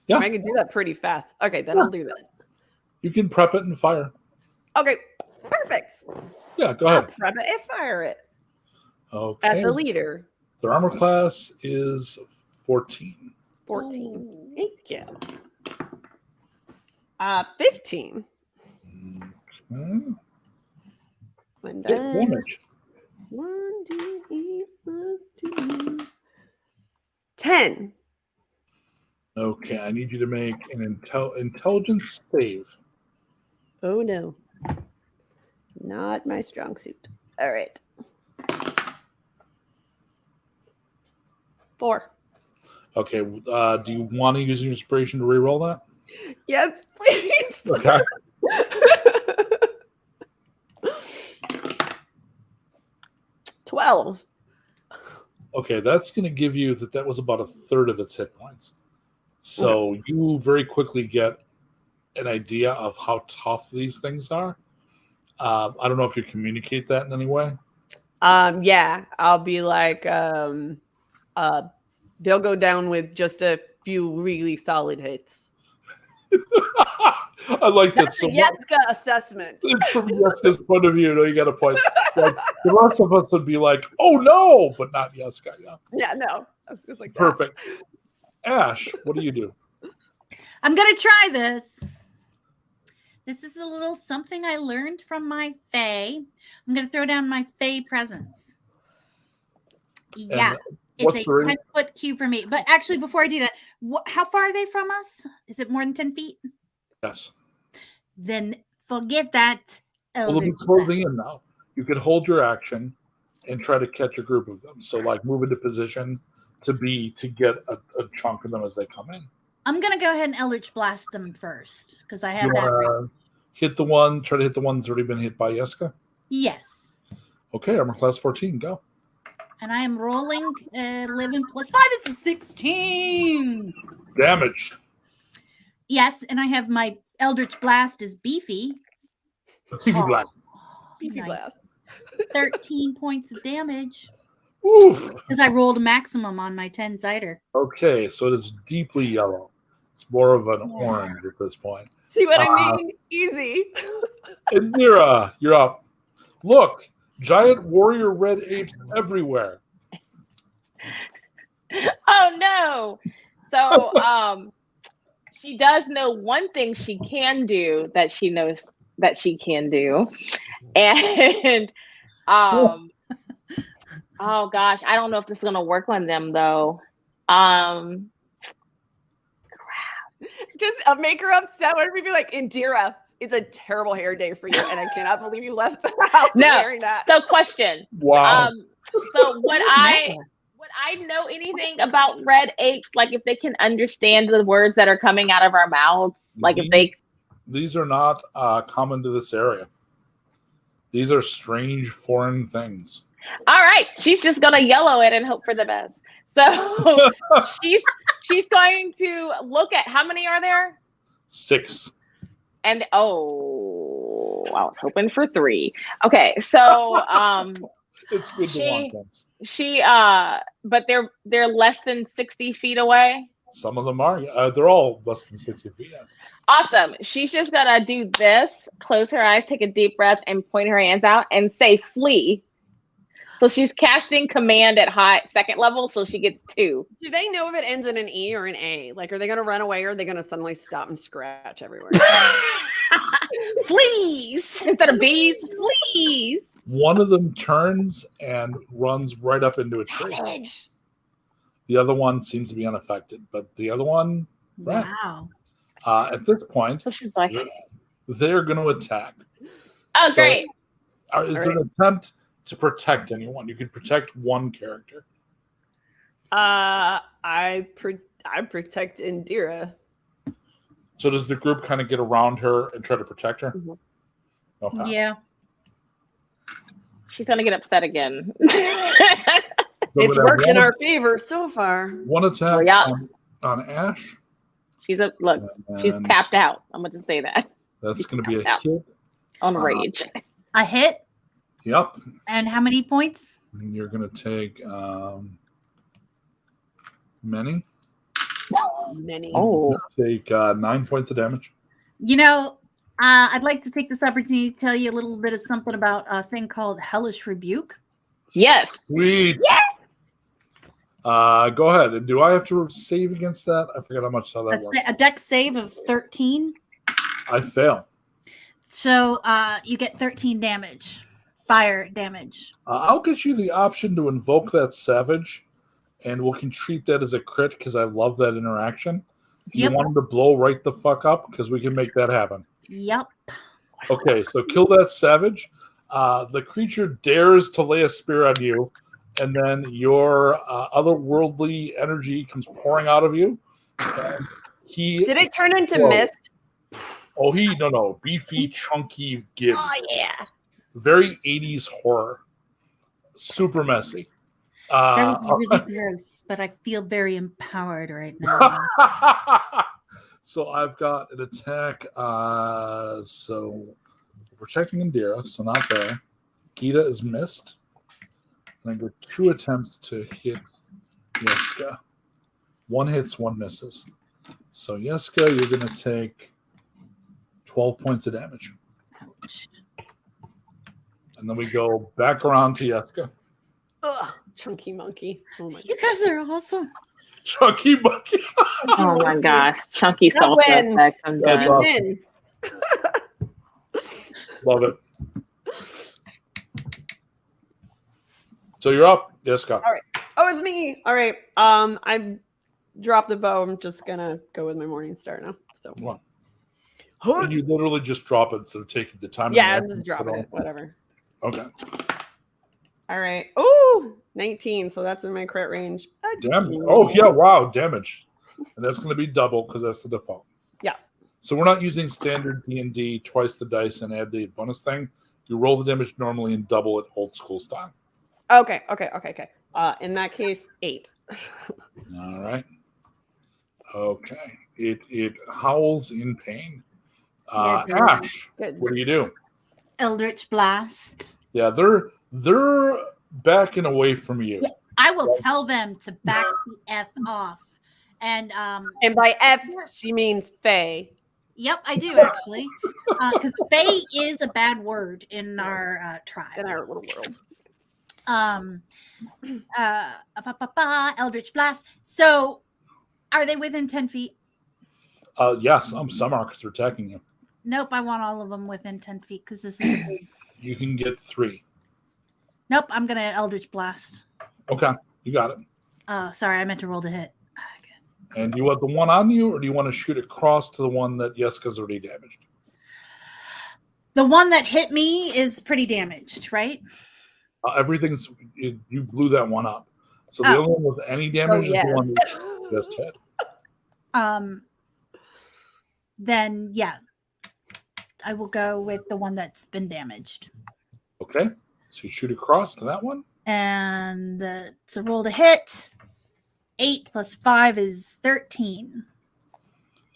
Yeah. I can do that pretty fast. Okay, then I'll do that. You can prep it and fire. Okay, perfect. Yeah, go ahead. I'll prep it and fire it. Okay. At the leader. Their armor class is 14. 14. Thank you. 15. Okay. One Hit done. damage. 1, 2, 8, 1, 2. 10. Okay, I need you to make an intelligence save. Oh no. Not my strong suit. All right. 4. Okay, do you want to use your inspiration to reroll that? Yes, please. Okay. $12. Okay, that's going to give you that was about a third of its hit points. So you very quickly get an idea of how tough these things are. I don't know if you communicate that in any way. Yeah, I'll be like, they'll go down with just a few really solid hits. I like that That's so a much. Yeska assessment. It's from Yeska's point of view. No, you got a point. Like, the rest of us would be like, "Oh no," but not Yeska. Yeah, Yeah, no, it's like that. perfect. Ash, what do you do? I'm going to try this. This is a little something I learned from my Fae. I'm going to throw down my Fae presence. Yeah. It's a 10-foot cube for me. But actually, before I do that, how far are they from us? Is it more than 10 feet? Yes. Then forget that. Well, they'll be closing in now. You could hold your action and try to catch a group of them. So, like, move into position to get a chunk of them as they come in. I'm going to go ahead and Eldritch Blast them first because I have that. Try to hit the one that's already been hit by Yeska? Yes. Okay, armor class 14, go. And I am rolling 11 plus 5. It's a 16. Damage. Yes, and I have my Eldritch Blast is beefy. Beefy blast. Beefy Nice. blast. 13 points of damage. Oof. Because I rolled a maximum on my 10-sider. Okay, so it is deeply yellow. It's more of an orange at this point. See what I mean? Easy. Indira, you're up. Look, giant warrior red apes everywhere. Oh no. So she does know one thing she can do that she knows that she can do. And oh gosh, I don't know if this is gonna work on them though. Just make her upset. What if we be like, Indira, it's a terrible hair day for you, and I cannot believe you left the house wearing that. So question. Wow. So would I know anything about red apes? Like if they can understand the words that are coming out of our mouths? Like these are not common to this area. These are strange foreign things. All right, she's just gonna yellow it and hope for the best. So she's going to look at how many are there? 6. And I was hoping for 3. Okay, so it's good to want things. But they're less than 60 feet away. Some of them are. They're all less than 60 feet. Yes. Awesome. She's just gonna do this, close her eyes, take a deep breath, and point her hands out and say flee. So she's casting command at high 2nd level, so she gets 2. Do they know if it ends in an E or an A? Like, are they going to run away or are they going to suddenly stop and scratch everywhere? Fleas instead of bees, fleas. One of them turns and runs right up into a tree. The other one seems to be unaffected, but the other one, right. Wow. At this point, So she's like, they're going to attack. oh, great. Is there an attempt to protect anyone? You could protect one character. I protect Indira. So does the group kind of get around her and try to protect her? Mm-hmm. Okay. Yeah. She's gonna get upset again. So It's worked in our favor so far. One attack on Ash. She's tapped out. I'm gonna just say that. That's going to be a hit. On rage. A hit? Yep. And how many points? And you're going to take many. Oh. Take 9 points of damage. You know, I'd like to take this opportunity to tell you a little bit of something about a thing called Hellish Rebuke. Yes. Sweet. Yes. Go ahead. And do I have to save against that? I forget how much that works. A dex save of 13. I fail. So you get 13 damage. Fire damage. I'll get you the option to invoke that savage, and we can treat that as a crit because I love that interaction. You want him to blow right the fuck up because we can make that happen. Yep. Okay, so kill that savage. The creature dares to lay a spear on you, and then your otherworldly energy comes pouring out of you. Did it turn into mist? Oh, no. Beefy, chunky gibbs. Oh, yeah. Very 80s horror. Super messy. That was really gross, but I feel very empowered right now. So I've got an attack. So protecting Indira, so not there. Gita is missed. And I go 2 attempts to hit Yeska. 1 hits, 1 misses. So Yeska, you're going to take 12 points of damage. Ouch. And then we go back around to Yeska. Ugh, chunky monkey. Oh my You guys are awesome. Chunky monkey. Oh my gosh. Chunky salsa effects. I'm That's done. awesome. Love it. So you're up. Yeska. All right. Oh, it's me. All right. I dropped the bow. I'm just gonna go with my morning star now. So And you literally just drop it instead of taking the time. yeah, I'm just dropping it. Whatever. Okay. All right. Oh, 19. So that's in my crit range. Damage. Oh yeah! Wow, damage. And that's going to be double because that's the default. Yeah. So we're not using standard D&D twice the dice and add the bonus thing. You roll the damage normally and double it old school style. Okay. In that case, 8. All right. Okay. It howls in pain. Ash, Good. what do you do? Eldritch Blast. Yeah, they're backing away from you. Yeah, I will tell them to back the F off. And by F, she means Faye. yep, I do actually. Because Faye is a bad word in our tribe. In our little world. Eldritch Blast. So are they within 10 feet? Yes, some are because they're attacking you. Nope, I want all of them within 10 feet because this is a big. You can get 3. Nope, I'm going to Eldritch Blast. Okay, you got it. Sorry, I meant to roll to hit. And do you want the one on you, or do you want to shoot across to the one that Jessica's already damaged? The one that hit me is pretty damaged, right? You blew that one up. So the only one with any damage is the one that you just hit. Then yeah, I will go with the one that's been damaged. Okay, so you shoot across to that one. And it's a roll to hit. 8 plus 5 is 13.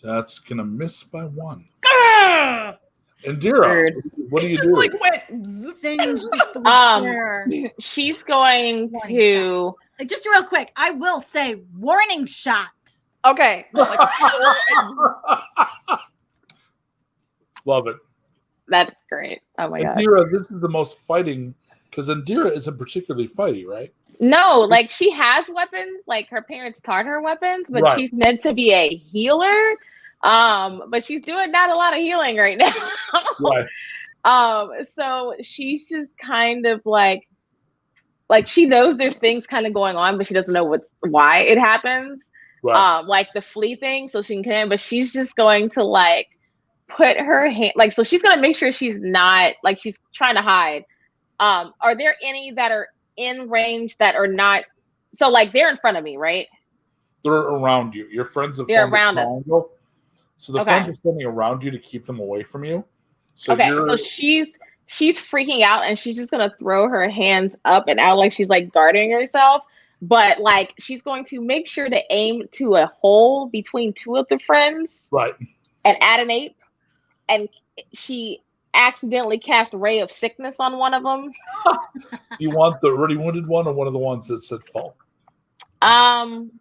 That's going to miss by 1. Grr! Indira, what do you do? Like went she's going to just real quick. I will say warning shot. Okay. Love it. That's great. Oh my god. Indira, this is the most fighting because Indira isn't particularly fighty, right? No, like she has weapons, like her parents taught her weapons, but Right. she's meant to be a healer. But she's doing not a lot of healing right now. Right. So she's just kind of like she knows there's things kind of going on, but she doesn't know why it happens. Right. Like the flea thing, so she can, but she's just going to like put her hand so she's gonna make sure she's not like she's trying to hide. Are there any that are in range that are not so like they're in front of me, right? They're around you. Your friends have They're around us. So the friends are standing around you to keep them away from you. So so she's freaking out and she's just gonna throw her hands up and out like she's like guarding herself, but like she's going to make sure to aim to a hole between 2 of the friends, right, and add an ape, and she accidentally cast Ray of Sickness on one of them. You want the already wounded one or one of the ones that said fall? One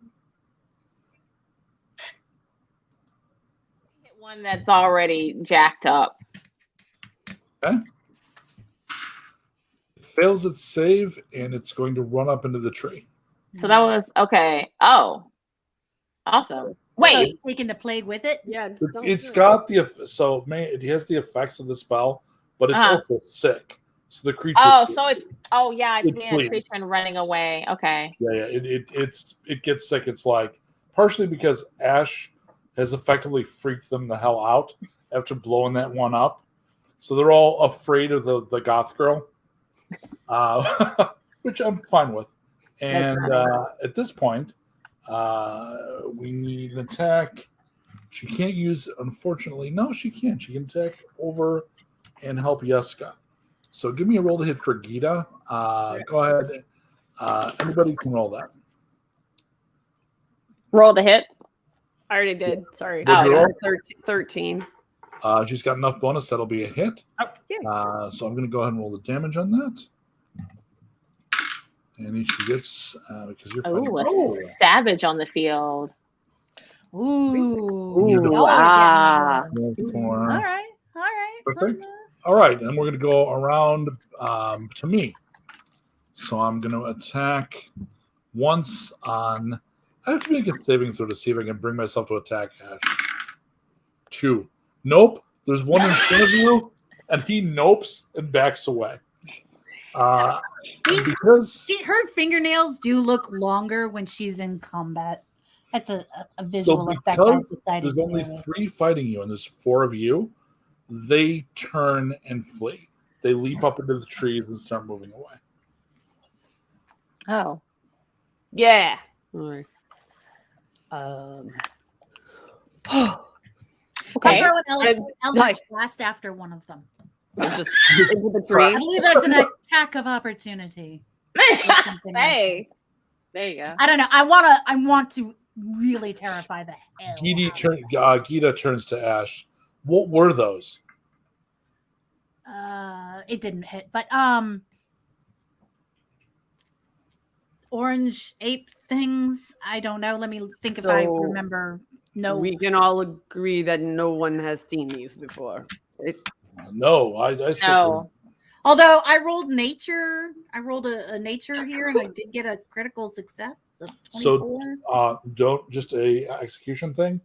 that's already jacked up. Okay. It fails its save and it's going to run up into the tree. So that was okay. Oh, awesome. Wait, so it's taking the plague with it? Yeah. It's got the it has the effects of the spell, but it's also sick. So the creature. Oh, so it's it's being a creature and running away. Okay. Yeah. It gets sick. It's like partially because Ash has effectively freaked them the hell out after blowing that one up. So they're all afraid of the goth girl, which I'm fine with. And at this point, we need an attack. She can't use, unfortunately. No, she can. She can attack over and help Jessica. So give me a roll to hit for Gita. Go ahead. Anybody can roll that. Roll the hit. I already did. Sorry. Oh, 13. She's got enough bonus. That'll be a hit. Oh, yeah. So I'm going to go ahead and roll the damage on that. And she gets, because you're fighting. Ooh, a savage on the field. Ooh. Ah. All right. Perfect. All right. And we're going to go around to me. So I'm going to attack once on. I have to make a saving throw to see if I can bring myself to attack Ash. 2. Nope. There's one in front of you, and he nopes and backs away. Because her fingernails do look longer when she's in combat. That's a visual effect I decided there's only 3 fighting you, and there's 4 of you. They turn and flee. They leap up into the trees and start moving away. Oh. Yeah. All right. Okay. Throw an Eldritch Blast after one of them. Just into the tree. I believe that's an attack of opportunity. Hey, there you go. I don't know. I want to really terrify the hell. Gita turns to Ash. What were those? It didn't hit, but orange ape things. I don't know. Let me think if I So, remember. No. We can all agree that no one has seen these before. No, I said No. Although I rolled nature. I rolled a nature here and I did get a critical success of 24. So don't just a execution thing.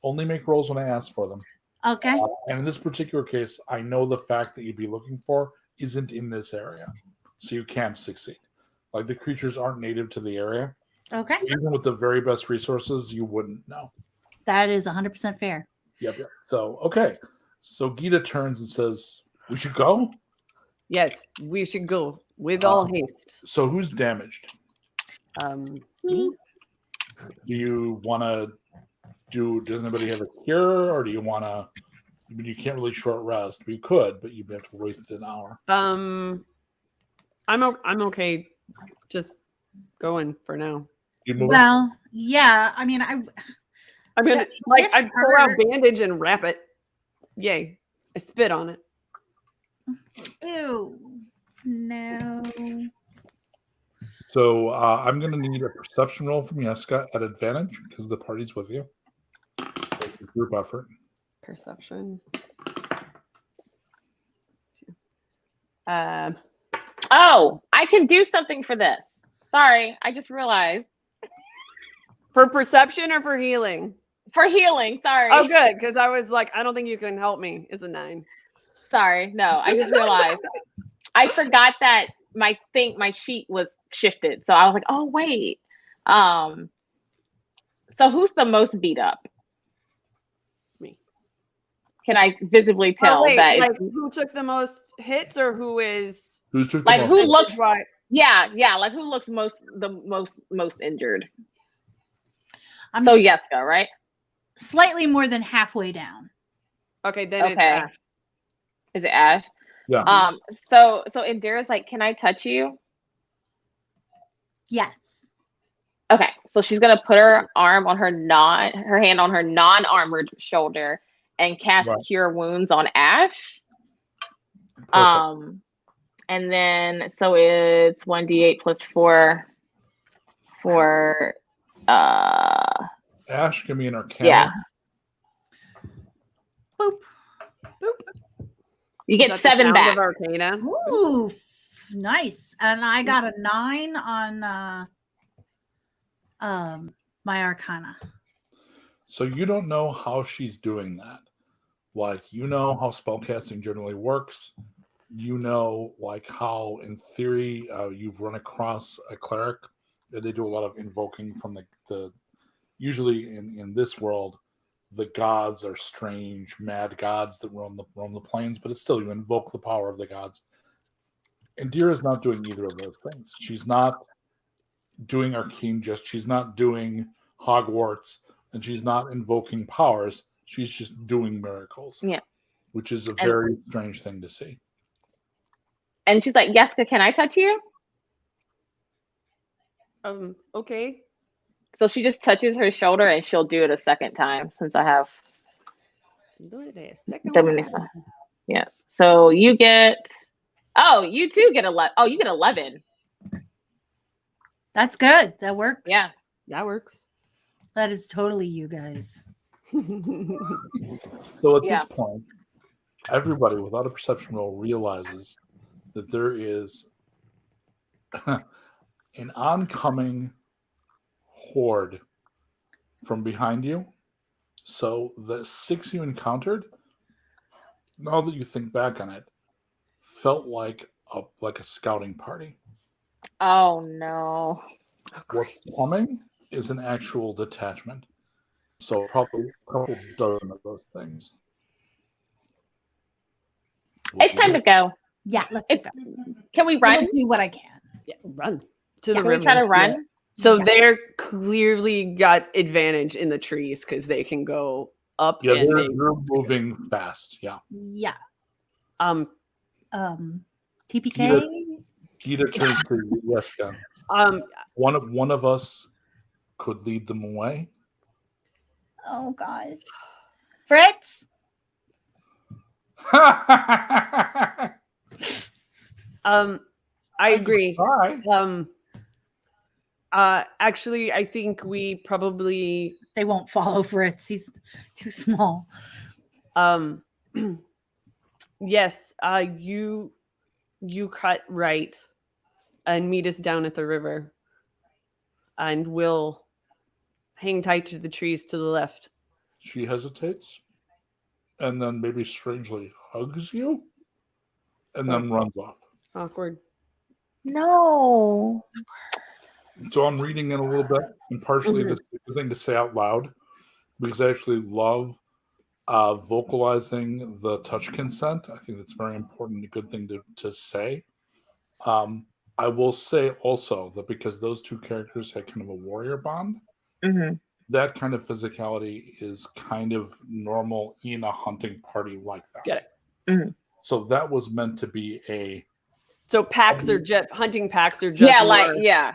Only make rolls when I ask for them. Okay. And in this particular case, I know the fact that you'd be looking for isn't in this area, so you can't succeed. Like the creatures aren't native to the area. Okay. So even with the very best resources, you wouldn't know. That is 100% fair. Yep. So okay. So Gita turns and says, "We should go." Yes, we should go with all haste. So who's damaged? Me? Do you want to do? Does anybody have a cure, or do you want to? I mean, you can't really short rest. We could, but you'd have to waste an hour. I'm okay. Just going for now. You move. Well, yeah. I mean, I'm gonna That I hit pull out her. bandage and wrap it. Yay! I spit on it. ew. No. So I'm going to need a perception roll from Yeska at advantage because the party's with you. It's a group effort. Perception. Oh, I can do something for this. Sorry, I just realized. For perception or for healing? For healing, sorry. Oh, good, because I was like, I don't think you can help me. Is a 9. Sorry, no, I just realized. I forgot that my sheet was shifted. So I was like, oh wait. So who's the most beat up? Me. Can I visibly tell that like who took the most hits or who is Who's took the like most? who looks right? yeah, like who looks most injured? I'm So Yeska, right? slightly more than halfway down. Okay, then it's Okay. Ash. Is it Ash? Yeah. So Indira's like, can I touch you? Yes. Okay, so she's gonna put her hand on her non-armored shoulder and cast Right. Cure Wounds on Ash. Perfect. And then so it's 1d8 plus 4 for Ash, give me an arcana. yeah. Boop. You Is get that the 7 sound back. of Arcana. Ooh, nice. And I got a 9 on my arcana. So you don't know how she's doing that. Like, you know how spellcasting generally works. You know, like, how in theory you've run across a cleric that they do a lot of invoking from the usually in this world, the gods are strange, mad gods that roam the plains, but it's still you invoke the power of the gods. Indira's not doing either of those things. She's not doing arcane she's not doing Hogwarts, and she's not invoking powers. She's just doing miracles. Yeah. Which is a very strange thing to see. And she's like, Yeska, can I touch you? Okay. So she just touches her shoulder and she'll do it a second time since I have Do it a second Dominic's one. yes. So you get you too get 11. Oh, you get 11. That's good. That works. Yeah. That works. That is totally you guys. So at Yeah. this point, everybody without a perception roll realizes that there is an oncoming horde from behind you. So the 6 you encountered, now that you think back on it, felt like a scouting party. Oh no. What's coming is an actual detachment. So probably a couple dozen of those things. It's time to go. Yeah, let's It's go. can we I'll run? do what I can. Yeah, run to the Can we river. try to run? So Yeah. they're clearly got advantage in the trees because they can go up. Yeah, and they're moving fast. Yeah. Yeah. um TPK. Gita turns to Yeska. One of us could lead them away. Oh God. Fritz. I agree. Hi. Actually, I think we probably They won't follow Fritz. He's too small. Yes, you cut right and meet us down at the river, and we'll hang tight to the trees to the left. She hesitates, and then maybe strangely hugs you, and then runs off. Awkward. No. So I'm reading it a little bit, and partially this is the thing to say out loud, because I actually love vocalizing the touch consent. I think that's very important, a good thing to say. I will say also that because those two characters had kind of a warrior bond, that kind of physicality is kind of normal in a hunting party like that. Get it. So that was meant to be a... So hunting packs are just yeah.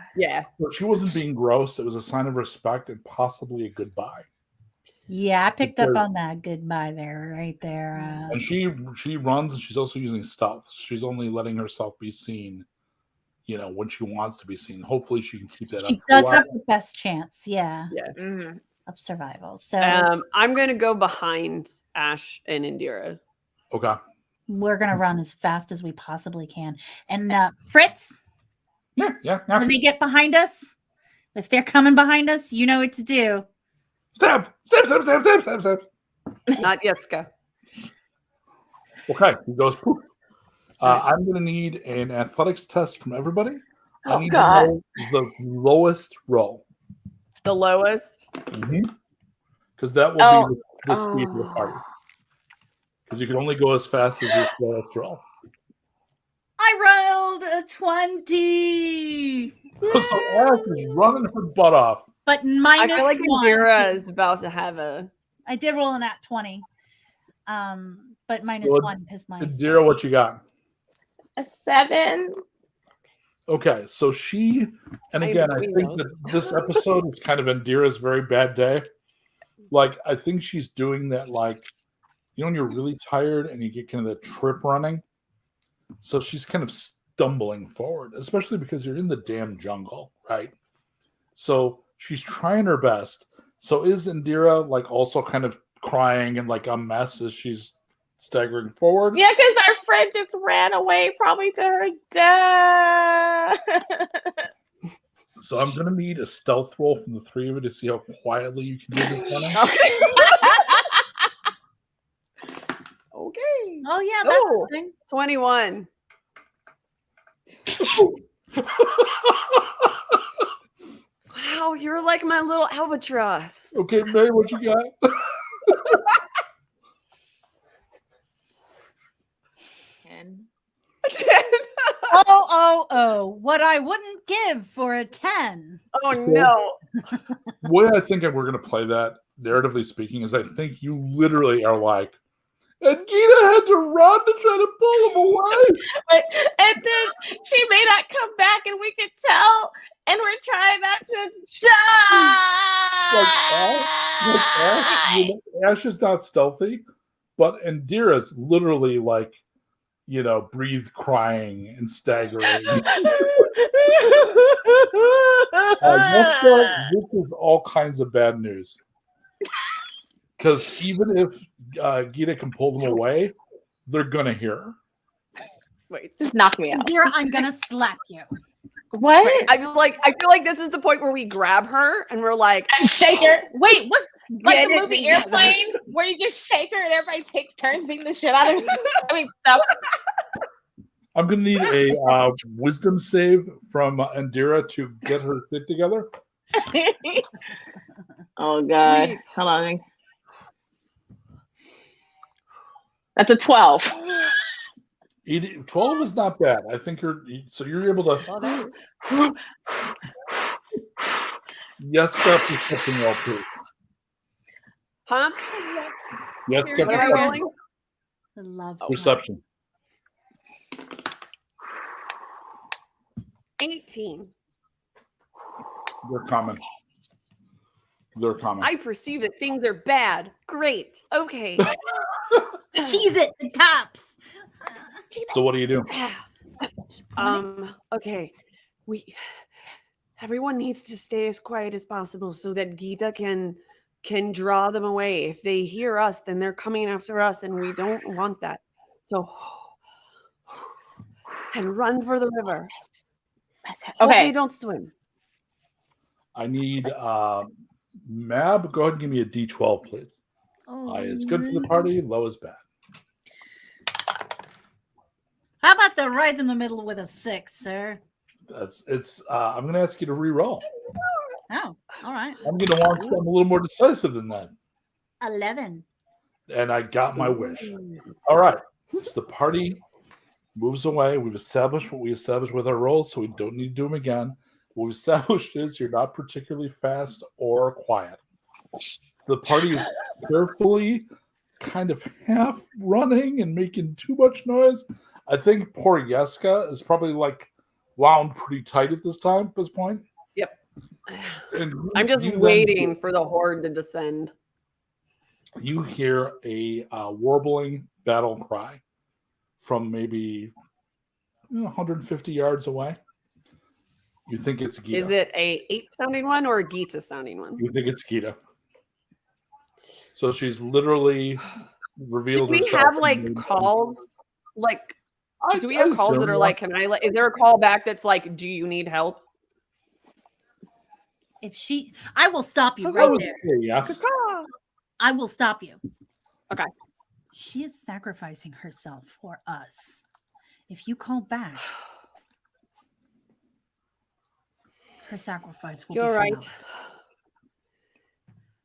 But she wasn't being gross. It was a sign of respect and possibly a goodbye. Yeah, I picked up on that goodbye there, right there. And she runs, and she's also using stealth. She's only letting herself be seen, when she wants to be seen. Hopefully, she can keep that up. She does have the best chance, yeah. Mm-hmm. Of survival. So I'm going to go behind Ash and Indira. Okay. We're going to run as fast as we possibly can. And Fritz? Yeah. When they get behind us, if they're coming behind us, you know what to do. Stab! Not Yeska. Okay, he goes poof. I'm going to need an athletics test from everybody. I need to know the lowest roll. The lowest? Because that will be the speed of the party. Because you can only go as fast as your lowest roll. I rolled a 20. So Ash is running her butt off. But minus I feel like 1. Indira is about to have a... I did roll an at 20. But minus 1 because mine. Indira, what you got? A 7. Okay, so she, and again, I think that this episode is kind of Indira's very bad day. Like, I think she's doing that, like, when you're really tired and you get kind of the trip running. So she's kind of stumbling forward, especially because you're in the damn jungle, right? So she's trying her best. So is Indira, like, also kind of crying and, like, a mess as she's staggering forward? Yeah, because our friend just ran away, probably to her death. So I'm going to need a stealth roll from the three of you to see how quietly you can do this running. Okay. Oh, yeah, that's the thing. 21. Wow, you're like my little albatross. Okay, Mary, what you got? 10. Oh, what I wouldn't give for a 10. Oh, no. The way I think we're going to play that, narratively speaking, is I think you literally are like, and Gita had to run to try to pull him away. And then she may not come back, and we can tell, and we're trying not to die. Ash is not stealthy, but Indira's literally like, breathe crying and staggering. This is all kinds of bad news. Because even if Gita can pull them away, they're going to hear her. Wait, just knock me out. Indira, I'm going to slap you. What? Wait, I feel like this is the point where we grab her and we're like, and shake her. Wait, what's like the movie Airplane, where you just shake her and everybody takes turns beating the shit out of her? I mean, stuff. I'm going to need a wisdom save from Indira to get her shit together. Oh, God. Hold on. That's a 12. 12 is not bad. I think you're able to. Yes, stuff is something well too. Huh? Yes, what am I rolling? I love perception. 18. They're common. I perceive that things are bad. Great. Okay. Cheese it, the tops. So what do you do? Okay. Everyone needs to stay as quiet as possible so that Gita can draw them away. If they hear us, then they're coming after us, and we don't want that. So, and run for the river. Hope Okay. they don't swim. I need Mab. Go ahead and give me a D12, please. High is good for the party. Low is bad. How about the right in the middle with a 6, sir? I'm going to ask you to re-roll. Oh, all right. I'm going to want something a little more decisive than that. 11. And I got my wish. All right. So the party moves away. We've established what we established with our rolls, so we don't need to do them again. What we've established is you're not particularly fast or quiet. The party is carefully kind of half running and making too much noise. I think poor Yeska is probably like wound pretty tight at this point. Yep. And I'm just waiting for the horde to descend. You hear a warbling battle cry from maybe 150 yards away. You think it's Gita. Is it a 8-sounding one or a Gita sounding one? You think it's Gita. So she's literally revealed Do we herself. have like calls? Like, do we have calls that are like, can I? Is there a call back that's like, do you need help? I will stop you right there. Yes. I will stop you. Okay. She is sacrificing herself for us. If you call back, her sacrifice will be You're right. fulfilled.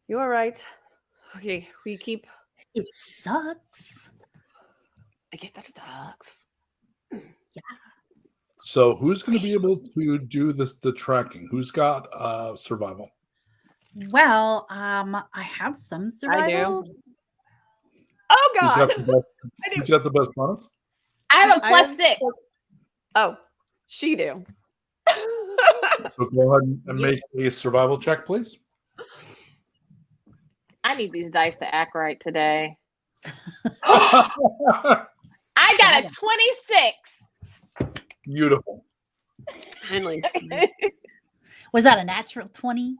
You're right. Okay, we keep. It sucks. I get that sucks. Yeah. So who's going to be able to do the tracking? Who's got survival? Well, I have some survival. I do. Oh God! Who's got the best bonus? I have a +6. Oh, she do. So go ahead and make a survival check, please. I need these dice to act right today. I got a 26. Beautiful. Henley. Was that a natural 20?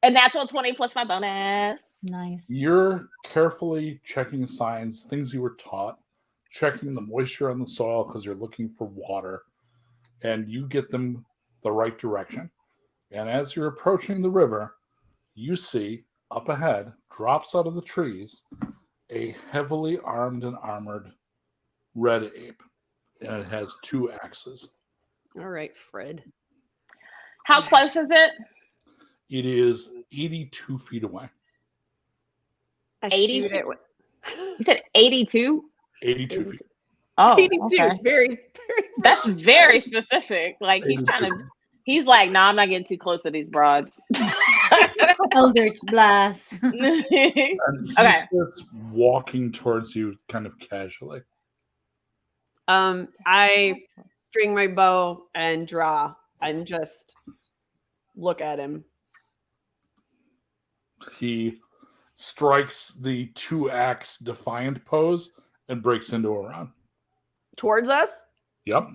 A natural 20 plus my bonus. Nice. You're carefully checking signs, things you were taught, checking the moisture on the soil because you're looking for water, and you get them the right direction. And as you're approaching the river, you see up ahead, drops out of the trees, a heavily armed and armored red ape. And it has 2 axes. All right, Fred. How close is it? It is 82 feet away. 82. You said 82? 82 feet. Oh, 82 okay. is very. That's very specific. Like he's like, nah, I'm not getting too close to these broads. Eldritch blast. And he starts walking towards you kind of casually. I string my bow and draw and just look at him. He strikes the 2-axe defiant pose and breaks into a run. Towards us? Yep.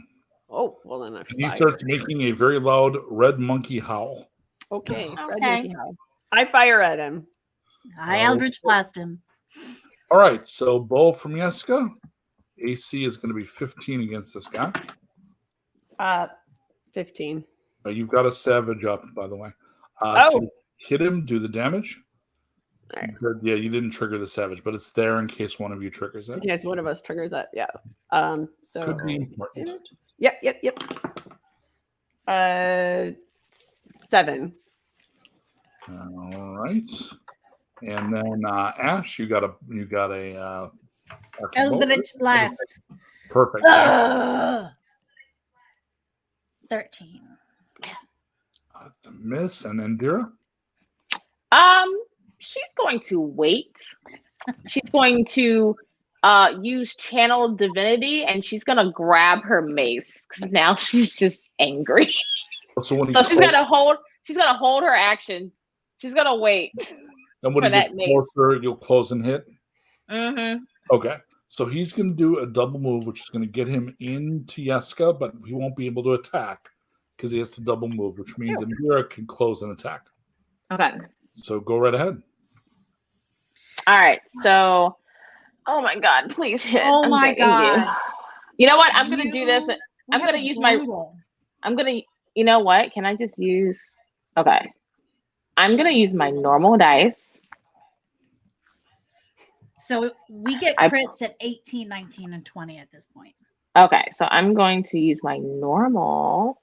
Oh, well then I He starts making a very loud red monkey howl. Okay. Red Okay. monkey howl. I fire at him. I Eldritch blast him. All right, so Bull from Yeska. AC is going to be 15 against this guy. 15. You've got a savage up, by the way. Oh. So hit him, do the damage. Right. Yeah, you didn't trigger the savage, but it's there in case one of you triggers it. In case one of us triggers that, yeah. So Could be important. Yep. 7. All right, and then Ash, you got a Eldritch blast. Perfect. 13. That's a miss, and Indira. She's going to wait. She's going to use channel divinity, and she's gonna grab her mace because now she's just angry. So she's gonna hold her action. She's gonna wait. And when he gets closer, you'll close and hit. Mm-hmm. Okay. So he's going to do a double move, which is going to get him into Yeska, but he won't be able to attack because he has to double move, which means Amira can close an attack. Okay. So go right ahead. All right. So, oh my God, please hit. Oh my God. You know what? I'm going to do this. I'm going to use you know what? Can I just use, okay. I'm going to use my normal dice. So we get crits at 18, 19, and 20 at this point. Okay, so I'm going to use my normal.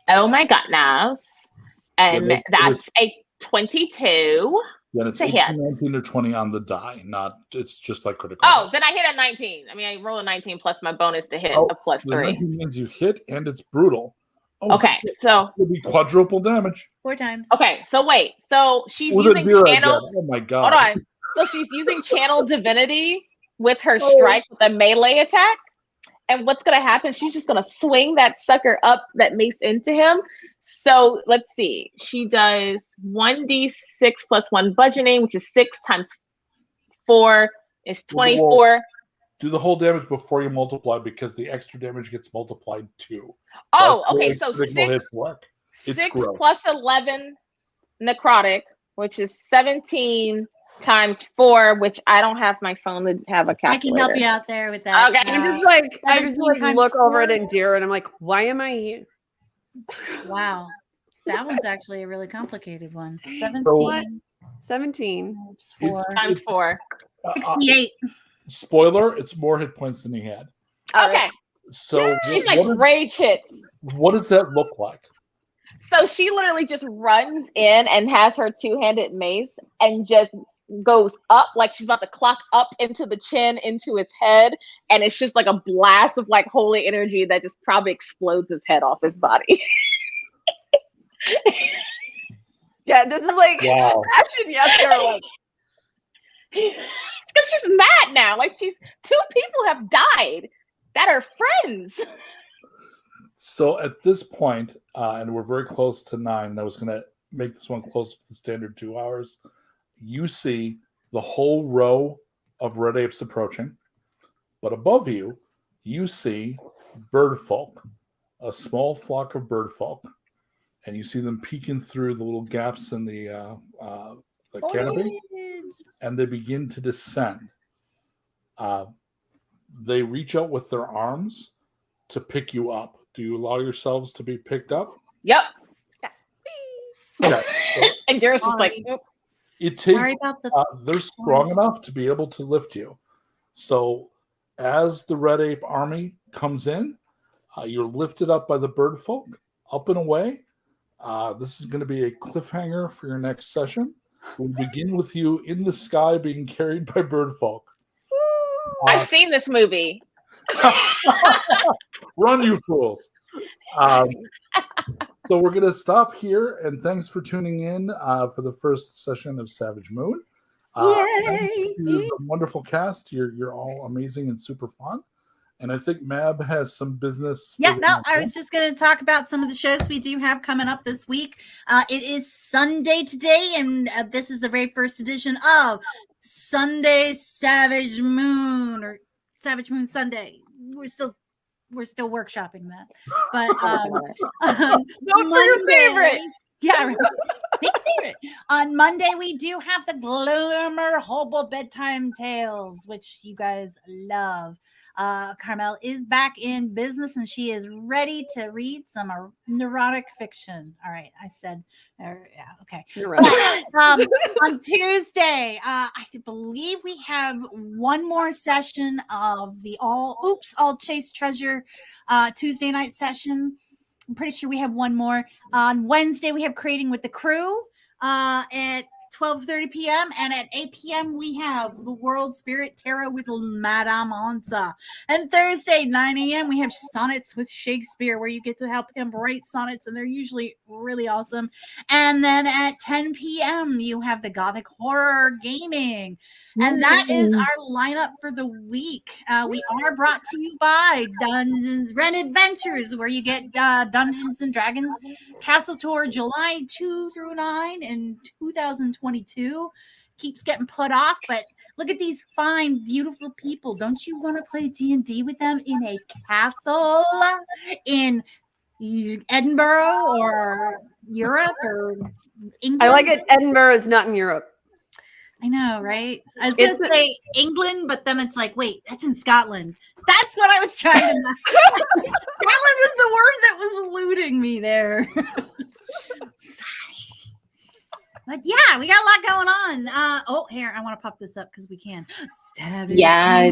Oh my goodness. And that's a 22. Then it's 18, 19, or 20 on the die. It's just like critical. Oh, then I hit a 19. I mean, I roll a 19 plus my bonus to hit a plus 3. 19 means you hit and it's brutal. Oh, okay, so it'll be quadruple damage. 4 times. Okay, so wait. So she's using channel. Oh my God. Hold on. So she's using channel divinity with her strike with a melee attack. And what's going to happen? She's just going to swing that sucker up, that mace into him. So let's see. She does 1d6 plus 1 bludgeoning, which is 6 times 4 is 24. Do the whole damage before you multiply because the extra damage gets multiplied too. Oh, okay. So 6 plus 11 necrotic, which is 17 times 4, which I don't have my phone to have a calculator. I can help you out there with that. Okay. I just look over at Indira and I'm like, why am I here? Wow. That one's actually a really complicated one. 17. 17. Times 4. 68. Spoiler, it's more hit points than he had. Okay. So she's like rage hits. What does that look like? So she literally just runs in and has her 2-handed mace and just goes up like she's about to clock up into the chin, into his head, and it's just like a blast of like holy energy that just probably explodes his head off his body. Yeah, this is like Ash and Yeska are like, because she's mad now. Like 2 people have died that are friends. So at this point, and we're very close to 9, I was going to make this one close to the standard 2 hours. You see the whole row of red apes approaching, but above you, you see bird folk, a small flock of bird folk, and you see them peeking through the little gaps in the canopy, and they begin to descend. They reach out with their arms to pick you up. Do you allow yourselves to be picked up? Yep. Okay. And Daryl's just like, it takes. They're strong enough to be able to lift you. So, as the Red Ape Army comes in, you're lifted up by the bird folk, up and away. This is going to be a cliffhanger for your next session. We'll begin with you in the sky being carried by bird folk. I've seen this movie. Run, you fools. So we're going to stop here, and thanks for tuning in for the first session of Savage Moon. Yay! The wonderful cast. You're all amazing and super fun. And I think Mab has some business. Yeah, no, I was just going to talk about some of the shows we do have coming up this week. It is Sunday today, and this is the very first edition of Sunday Savage Moon, or Savage Moon Sunday. We're still workshopping that, but go for your favorite. Yeah, right. Make a favorite. On Monday, we do have the Gloomer Hobo Bedtime Tales, which you guys love. Carmel is back in business, and she is ready to read some neurotic fiction. All right, I said, yeah, okay. On Tuesday, I believe we have one more session of the All Chase Treasure Tuesday night session. I'm pretty sure we have one more. On Wednesday, we have Creating with the Crew at 12:30 p.m. and at 8 p.m. we have the World Spirit Tarot with Madame Ansa. And Thursday, 9 a.m. we have Sonnets with Shakespeare, where you get to help him write sonnets, and they're usually really awesome. And then at 10 p.m. you have the Gothic Horror Gaming. And that is our lineup for the week. We are brought to you by Dungeons Ren Adventures, where you get Dungeons and Dragons Castle Tour July 2 through 9 in 2022. Keeps getting put off, but look at these fine, beautiful people. Don't you want to play D&D with them in a castle in Edinburgh or Europe or England. I like it. Edinburgh is not in Europe. I know, right? I was going to say England, but then it's like, wait, that's in Scotland. That's what I was trying to know. Scotland was the word that was eluding me there. Sorry. But yeah, we got a lot going on. Here, I want to pop this up because we can. Savage. Yeah.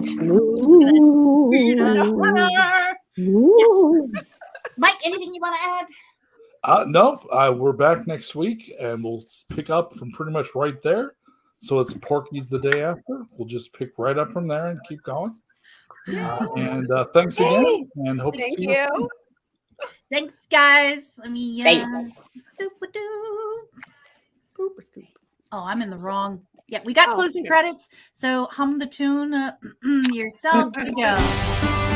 Mike, anything you want to add? Nope. We're back next week, and we'll pick up from pretty much right there. So it's Porky's the day after. We'll just pick right up from there and keep going. And thanks again, and hope to see you. Thanks, guys. Let me. Oh, I'm in the wrong. Yeah, we got closing credits. So hum the tune yourself to go.